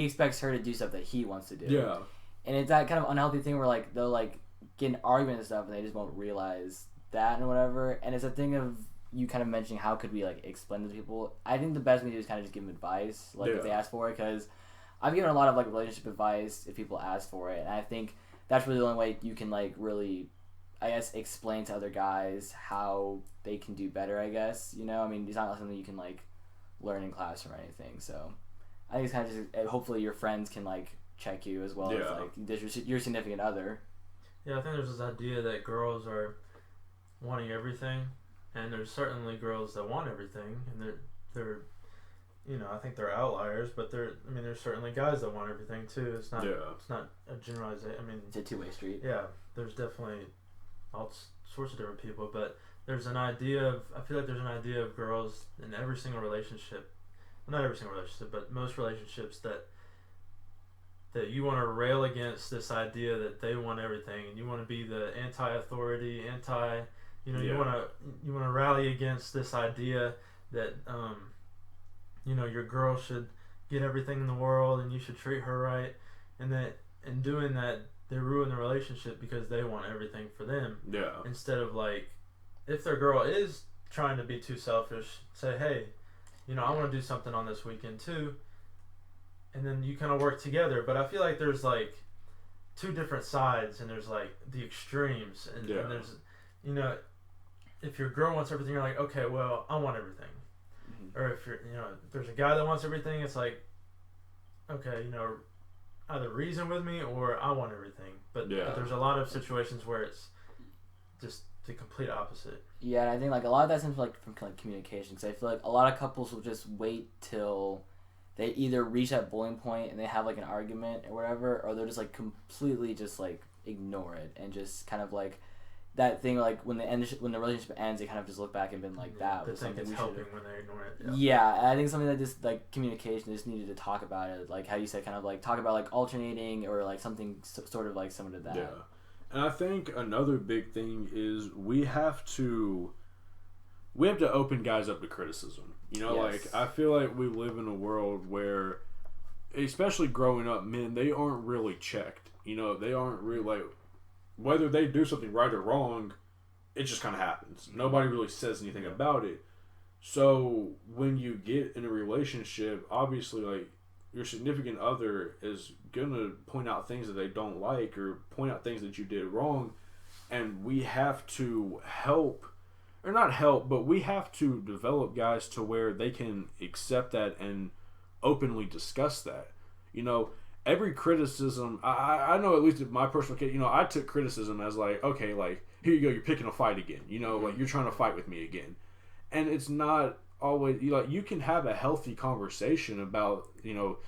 expects her to do stuff that he wants to do. Yeah. And it's that kind of unhealthy thing where, like, they'll, like, get in arguments and stuff, and they just won't realize that and whatever. And it's a thing of you kind of mentioning how could we, like, explain to people. I think the best way to do is kind of just give them advice, like, if they ask for it, because I've given a lot of, like, relationship advice if people ask for it, and I think that's really the only way you can, like, really, I guess, explain to other guys how they can do better, I guess, you know? I mean, it's not something you can, like, learn in class or anything, so I think it's kind of just, hopefully your friends can, like, check you as well as, like, your significant other. Yeah, I think there's this idea that girls are wanting everything, and there's certainly girls that want everything, and they're you know, I think they're outliers, but there's certainly guys that want everything too. It's not a generalization. I mean, it's a two-way street. Yeah, there's definitely all sorts of different people, but there's an idea of, I feel like there's an idea of girls in every single relationship, well, not every single relationship, but most relationships that you want to rail against this idea that they want everything, and you want to be the anti-authority, you want to rally against this idea that you know, your girl should get everything in the world and you should treat her right, and that in doing that they ruin the relationship because they want everything for them. Yeah. Instead of, like, if their girl is trying to be too selfish, say, hey, you know, I want to do something on this weekend too, and then you kind of work together. But I feel like there's, like, two different sides, and there's, like, the extremes, and there's, you know, if your girl wants everything, you're like, okay, well, I want everything. Or if you're, you know, if there's a guy that wants everything, it's like, okay, you know, either reason with me or I want everything. But there's a lot of situations where it's just the complete opposite. Yeah, and I think, like, a lot of that stems from communication. Because I feel like a lot of couples will just wait till they either reach that boiling point and they have, like, an argument or whatever, or they'll just, like, completely just, like, ignore it and just kind of, like, that thing, like, when the relationship ends, they kind of just look back and been like, that was something we should have. When they ignore it. Yeah, and I think something that just, like, communication, just needed to talk about it, like how you said, kind of, like, talk about, like, alternating or, like, something sort of, like, similar to that. Yeah, and I think another big thing is we have to open guys up to criticism. You know, like, I feel like we live in a world where, especially growing up, men, they aren't really checked. You know, they aren't really, like, whether they do something right or wrong, it just kind of happens. Nobody really says anything about it. So when you get in a relationship, obviously, like, your significant other is going to point out things that they don't like or point out things that you did wrong. And we have to we have to develop guys to where they can accept that and openly discuss that. You know, every criticism, I know, at least in my personal case, you know, I took criticism as, like, okay, like, here you go, you're picking a fight again. You know, like, you're trying to fight with me again. And it's not always, you can have a healthy conversation about, you know,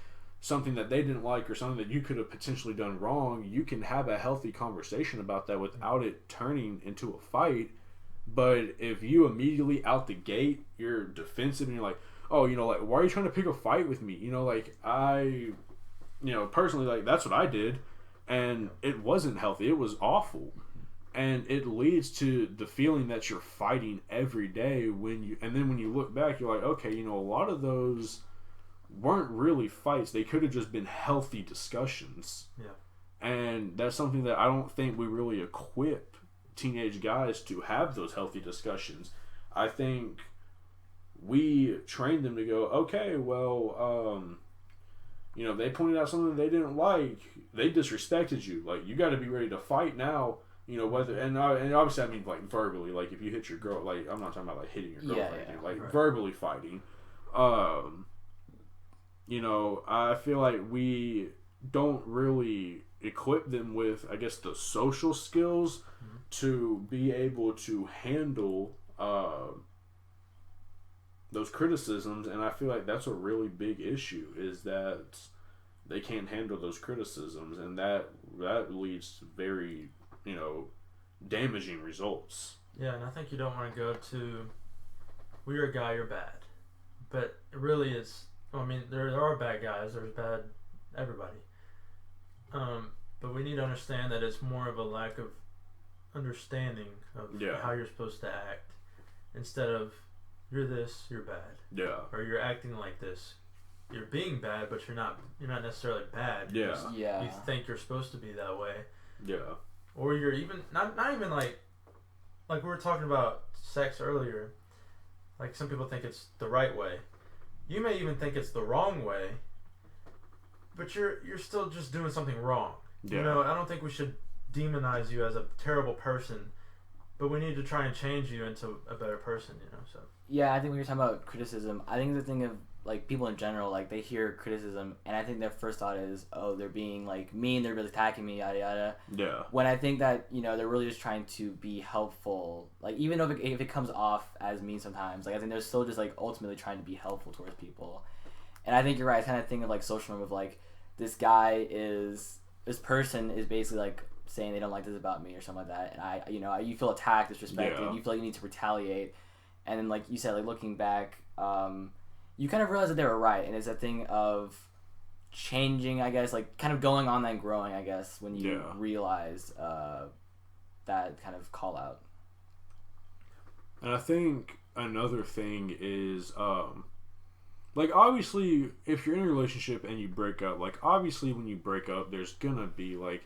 something that they didn't like or something that you could have potentially done wrong. You can have a healthy conversation about that without it turning into a fight. But if you immediately out the gate, you're defensive and you're like, oh, you know, like, why are you trying to pick a fight with me? You know, like, you know, personally, like, that's what I did, and it wasn't healthy. It was awful, and it leads to the feeling that you're fighting every day and then when you look back, you're like, okay, you know, a lot of those weren't really fights. They could have just been healthy discussions. Yeah. And that's something that I don't think we really equip teenage guys to have, those healthy discussions. I think we trained them to go, okay, well, you know, they pointed out something they didn't like. They disrespected you. Like, you got to be ready to fight now. whether and obviously I mean like verbally, like if you hit your girl, like I'm not talking about like hitting your girlfriend, or anything, like verbally fighting. I feel like we don't really equip them with, I guess, the social skills to be able to handle those criticisms, and I feel like that's a really big issue, is that they can't handle those criticisms, and that leads to very, damaging results. Yeah, and I think you don't want to go to, well, you're a guy, you're bad. But it really is, I mean, there are bad guys, there's bad everybody. But we need to understand that it's more of a lack of understanding of how you're supposed to act, instead of, you're this, you're bad. Yeah. Or you're acting like this. You're being bad, but you're not necessarily bad. Yeah. You think you're supposed to be that way. Yeah. Or you're even not even like we were talking about sex earlier. Like some people think it's the right way. You may even think it's the wrong way, but you're still just doing something wrong. Yeah. I don't think we should demonize you as a terrible person, but we need to try and change you into a better person, so. Yeah, I think when you're talking about criticism, I think the thing of, like, people in general, like, they hear criticism, and I think their first thought is, oh, they're being, like, mean, they're really attacking me, yada, yada. Yeah. When I think that, they're really just trying to be helpful. Like, even if it comes off as mean sometimes, like, I think they're still just, like, ultimately trying to be helpful towards people. And I think you're right. I kind of think of, like, social norm of, like, this person is basically, like, saying they don't like this about me or something like that. And you feel attacked, disrespected, you feel like you need to retaliate. And then, like you said, like, looking back, you kind of realize that they were right. And it's a thing of changing, I guess, like, kind of going on and growing, I guess, when you realize that kind of call out. And I think another thing is, like, obviously, if you're in a relationship and you break up, like, obviously when you break up, there's gonna be, like,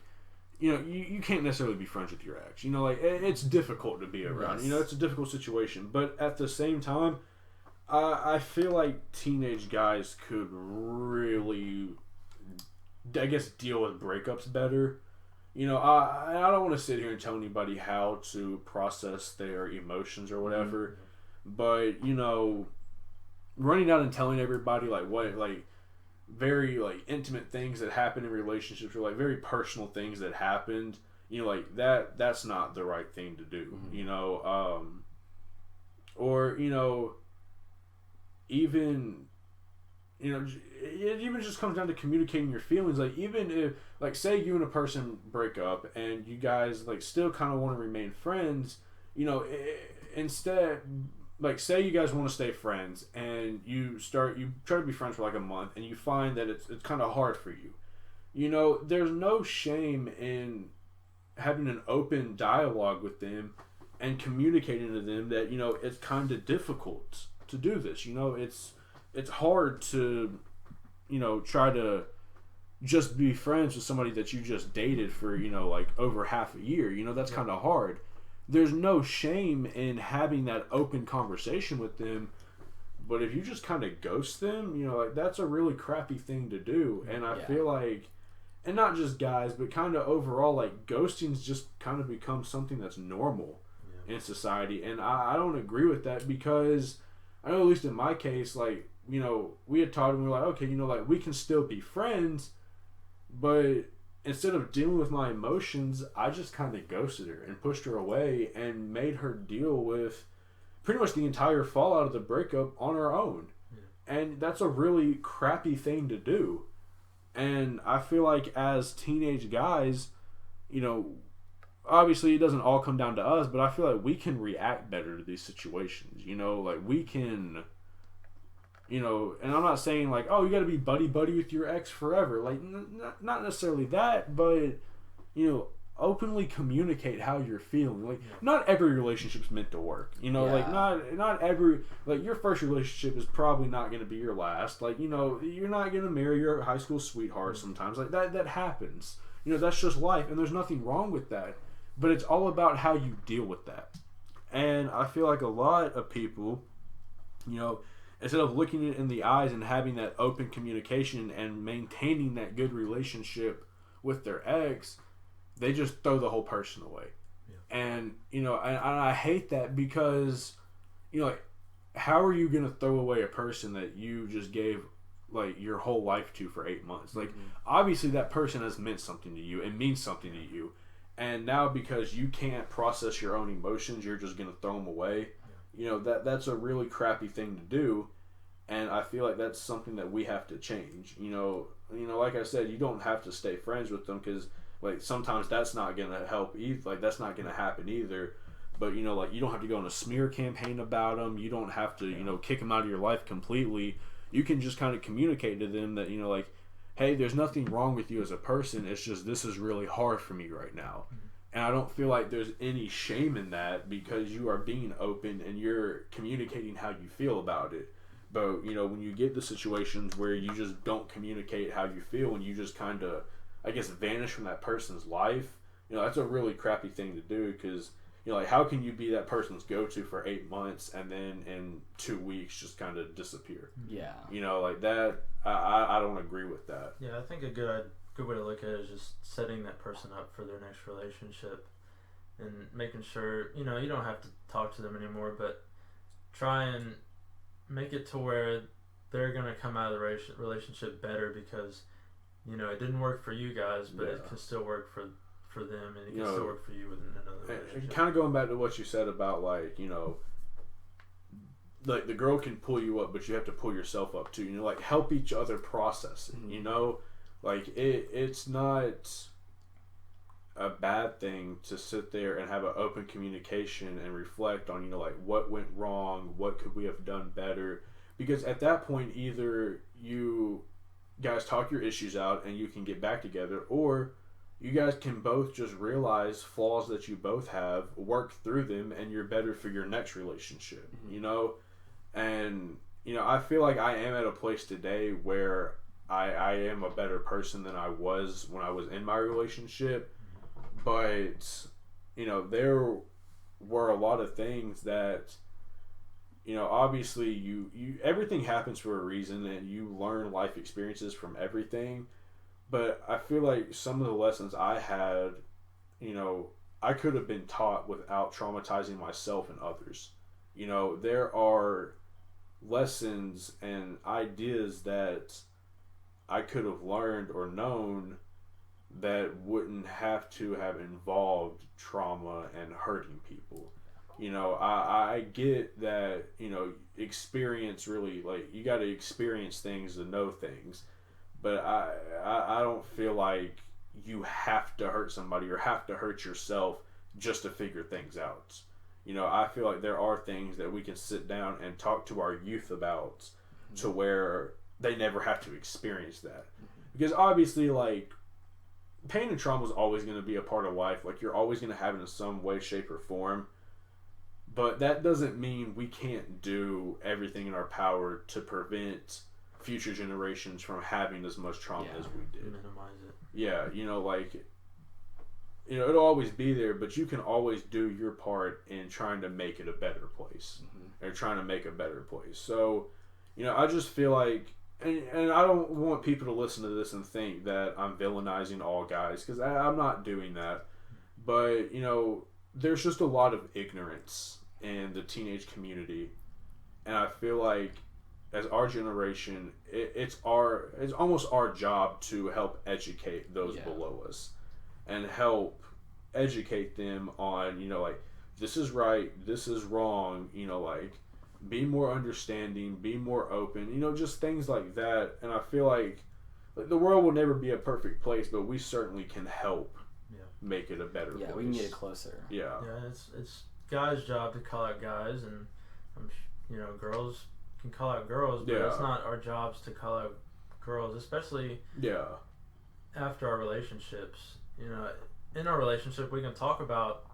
you can't necessarily be friends with your ex. Like, it's difficult to be around. Yes. It's a difficult situation. But at the same time, I feel like teenage guys could really, I guess, deal with breakups better. I don't want to sit here and tell anybody how to process their emotions or whatever. But, running out and telling everybody, like, what, like, very, like, intimate things that happen in relationships, or, like, very personal things that happened, like, that's not the right thing to do. Or, even, it even just comes down to communicating your feelings. Like, even if, like, say you and a person break up and you guys, like, still kind of want to remain friends, instead, like, say you guys want to stay friends and you try to be friends for like a month and you find that it's kind of hard for you. There's no shame in having an open dialogue with them and communicating to them that, it's kind of difficult to do this. It's hard to, try to just be friends with somebody that you just dated for, like, over half a year. That's kind of hard. There's no shame in having that open conversation with them, but if you just kind of ghost them, like, that's a really crappy thing to do. And I feel like, and not just guys, but kind of overall, like, ghosting's just kind of become something that's normal in society. And I don't agree with that, because I know, at least in my case, like, we had talked and we were like, okay, like, we can still be friends, but instead of dealing with my emotions, I just kind of ghosted her and pushed her away and made her deal with pretty much the entire fallout of the breakup on her own. And that's a really crappy thing to do. And I feel like as teenage guys, obviously it doesn't all come down to us, but I feel like we can react better to these situations. Like, we can, and I'm not saying, like, oh, you got to be buddy-buddy with your ex forever. Like, not necessarily that, but, openly communicate how you're feeling. Like, not every relationship's meant to work. Like, not every, like, your first relationship is probably not going to be your last. Like, you're not going to marry your high school sweetheart sometimes. Like, that happens. That's just life, and there's nothing wrong with that. But it's all about how you deal with that. And I feel like a lot of people, instead of looking it in the eyes and having that open communication and maintaining that good relationship with their ex, they just throw the whole person away. And, and I hate that because, like, how are you going to throw away a person that you just gave, like, your whole life to for 8 months? Like, obviously that person has meant something to you and means something to you. And now because you can't process your own emotions, you're just going to throw them away. That's a really crappy thing to do. And I feel like that's something that we have to change. Like I said, you don't have to stay friends with them because, like, sometimes that's not going to help either. Like, that's not going to happen either. But, like, you don't have to go on a smear campaign about them. You don't have to, kick them out of your life completely. You can just kind of communicate to them that, like, hey, there's nothing wrong with you as a person. It's just this is really hard for me right now. And I don't feel like there's any shame in that because you are being open and you're communicating how you feel about it. But, when you get the situations where you just don't communicate how you feel and you just kind of, I guess, vanish from that person's life, that's a really crappy thing to do because, like, how can you be that person's go-to for 8 months and then in 2 weeks just kind of disappear? Yeah. Like that, I don't agree with that. Yeah, I think a good way to look at it is just setting that person up for their next relationship and making sure, you don't have to talk to them anymore, but try and make it to where they're going to come out of the relationship better because, it didn't work for you guys, but it can still work for them, and it can still work for you within another relationship. And kind of going back to what you said about, like, like, the girl can pull you up, but you have to pull yourself up too. Like, help each other process it, Like, it's not a bad thing to sit there and have an open communication and reflect on, like, what went wrong, what could we have done better, because at that point either you guys talk your issues out and you can get back together, or you guys can both just realize flaws that you both have, work through them, and you're better for your next relationship. And I feel like I am at a place today where I am a better person than I was when I was in my relationship. But, there were a lot of things that, obviously you everything happens for a reason and you learn life experiences from everything. But I feel like some of the lessons I had, I could have been taught without traumatizing myself and others. There are lessons and ideas that I could have learned or known that wouldn't have to have involved trauma and hurting people. I get that, experience really, like, you got to experience things to know things, but I don't feel like you have to hurt somebody or have to hurt yourself just to figure things out. I feel like there are things that we can sit down and talk to our youth about to where they never have to experience that. Because obviously, like, pain and trauma is always going to be a part of life. Like, you're always going to have it in some way, shape, or form. But that doesn't mean we can't do everything in our power to prevent future generations from having as much trauma as we did. Minimize it. Yeah, like, it'll always be there, but you can always do your part in trying to make it a better place. Or trying to make a better place. So, I just feel like, and I don't want people to listen to this and think that I'm villainizing all guys, because I'm not doing that. But, there's just a lot of ignorance in the teenage community, and I feel like as our generation, it's almost our job to help educate those below us and help educate them on, like, this is right, this is wrong, like, be more understanding, be more open, just things like that. And I feel like the world will never be a perfect place, but we certainly can help make it a better place. Yeah, we can get it closer. Yeah. Yeah, it's guys' job to call out guys, and girls can call out girls, but it's not our jobs to call out girls, especially after our relationships. In our relationship, we can talk about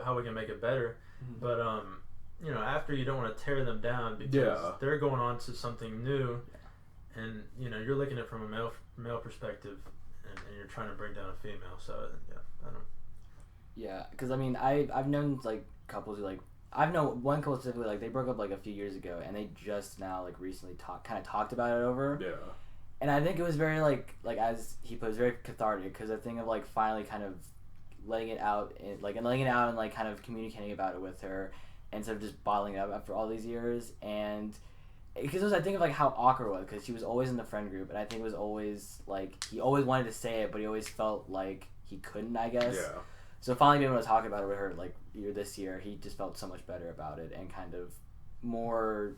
how we can make it better, but after, you don't want to tear them down because they're going on to something new, and you're looking at it from a male perspective, and you're trying to bring down a female. So I don't. Yeah, because I've known, like, couples who, like, I've known one couple specifically, like, they broke up like a few years ago, and they just now, like, recently talked about it over. Yeah. And I think it was very like as he put, it was very cathartic, because I think of, like, finally kind of letting it out and like kind of communicating about it with her instead of just bottling it up after all these years. And because I think of like how awkward it was, because she was always in the friend group, and I think it was always like he always wanted to say it, but he always felt like he couldn't, I guess. Yeah. So finally being able to talk about it with her like this year, he just felt so much better about it and kind of more,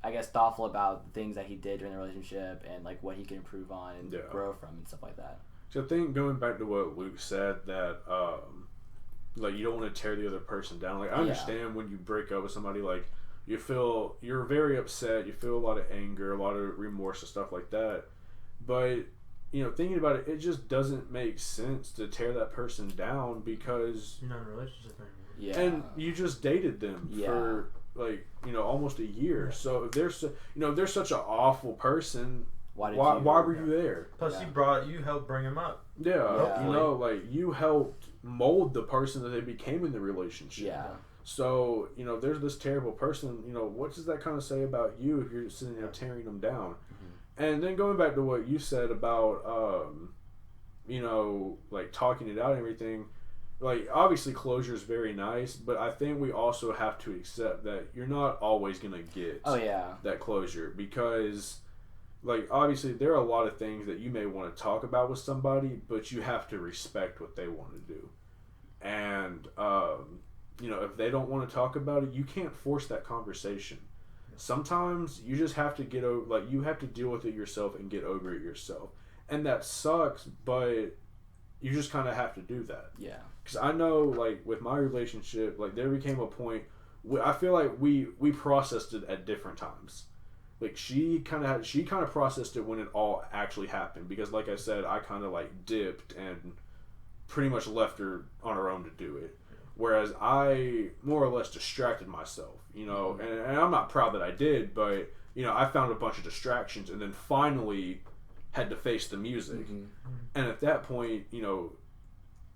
I guess, thoughtful about things that he did during the relationship and like what he can improve on and grow from and stuff like that. So I think going back to what Luke said, that like you don't want to tear the other person down. Like I understand when you break up with somebody, like you're very upset, you feel a lot of anger, a lot of remorse and stuff like that. But thinking about it, it just doesn't make sense to tear that person down because you're not in a relationship anymore. Yeah. And you just dated them for like almost a year. Yeah. So if they're such an awful person, why were you there? Plus you helped bring him up. Yeah. Like you helped mold the person that they became in the relationship. Yeah. So, there's this terrible person, what does that kind of say about you if you're sitting there tearing them down? Mm-hmm. And then going back to what you said about, like talking it out and everything, like obviously closure is very nice, but I think we also have to accept that you're not always going to get that closure because, like, obviously there are a lot of things that you may want to talk about with somebody, but you have to respect what they want to do. And, if they don't want to talk about it, you can't force that conversation. Sometimes you just have to get over, like, you have to deal with it yourself and get over it yourself. And that sucks, but you just kind of have to do that. Yeah. Because I know, like, with my relationship, like, there became a point where I feel like we processed it at different times. Like, she kind of processed it when it all actually happened. Because, like I said, I kind of, like, dipped and pretty much left her on her own to do it. Whereas I more or less distracted myself, and I'm not proud that I did, but, I found a bunch of distractions and then finally had to face the music. Mm-hmm. And at that point,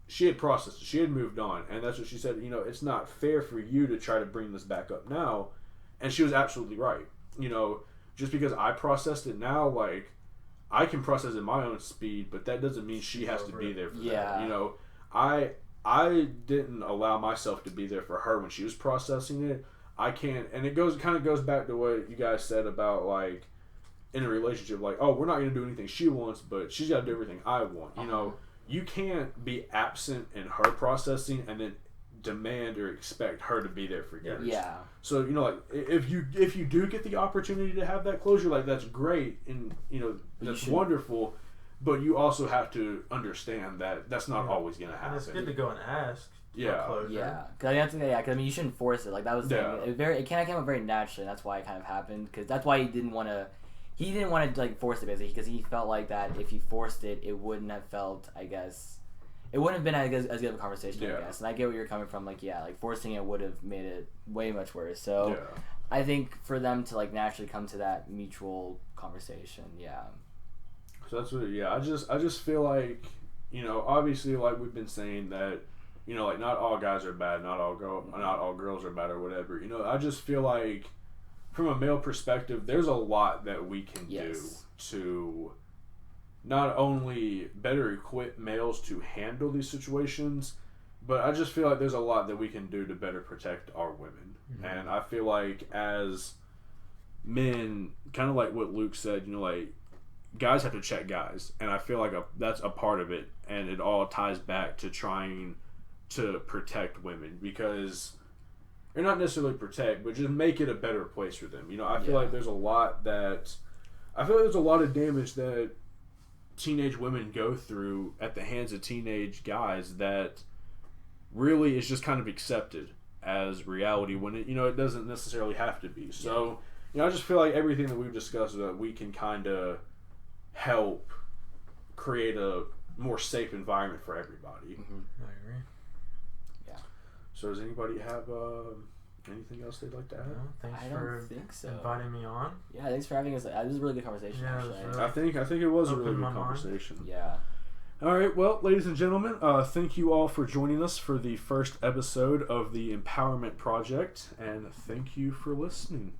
she had processed it. She had moved on. And that's what she said, it's not fair for you to try to bring this back up now. And she was absolutely right. Just because I processed it now, like, I can process it at my own speed, but that doesn't mean she has to be there for that. I didn't allow myself to be there for her when she was processing it. I can't, and it kind of goes back to what you guys said about, like, in a relationship, like, oh, we're not going to do anything she wants, but she's got to do everything I want. You can't be absent in her processing and then demand or expect her to be there for yours. Yeah. So, like, if you do get the opportunity to have that closure, like, that's great and, that's wonderful. But you also have to understand that that's not always going to happen. And it's good to go and ask. Closure. Yeah. Because you shouldn't force it. Like, that was the thing. It kind of came up very naturally, and that's why it kind of happened. Because that's why he didn't want to, like, force it, basically. Because he felt like that if he forced it, it wouldn't have felt, I guess, it wouldn't have been as good of a conversation, I guess. And I get where you're coming from. Like, like, forcing it would have made it way much worse. So, I think for them to, like, naturally come to that mutual conversation, So that's what. I just feel like, obviously, like we've been saying that, like, not all guys are bad, not all girls are bad or whatever. I just feel like, from a male perspective, there's a lot that we can do to not only better equip males to handle these situations, but I just feel like there's a lot that we can do to better protect our women. Mm-hmm. And I feel like as men, kind of like what Luke said, like, guys have to check guys, and I feel like that's a part of it, and it all ties back to trying to protect women, because, or not necessarily protect, but just make it a better place for them. I feel like there's a lot of damage that teenage women go through at the hands of teenage guys that really is just kind of accepted as reality when it doesn't necessarily have to be. So, I just feel like everything that we've discussed, that we can kind of help create a more safe environment for everybody. Mm-hmm. I agree. Yeah. So does anybody have anything else they'd like to add? No, thanks for inviting me on. Yeah, thanks for having us. This was a really good conversation. Yeah, actually. I think it was a really good conversation. Yeah. All right, well, ladies and gentlemen, thank you all for joining us for the first episode of the Empowerment Project, and thank you for listening.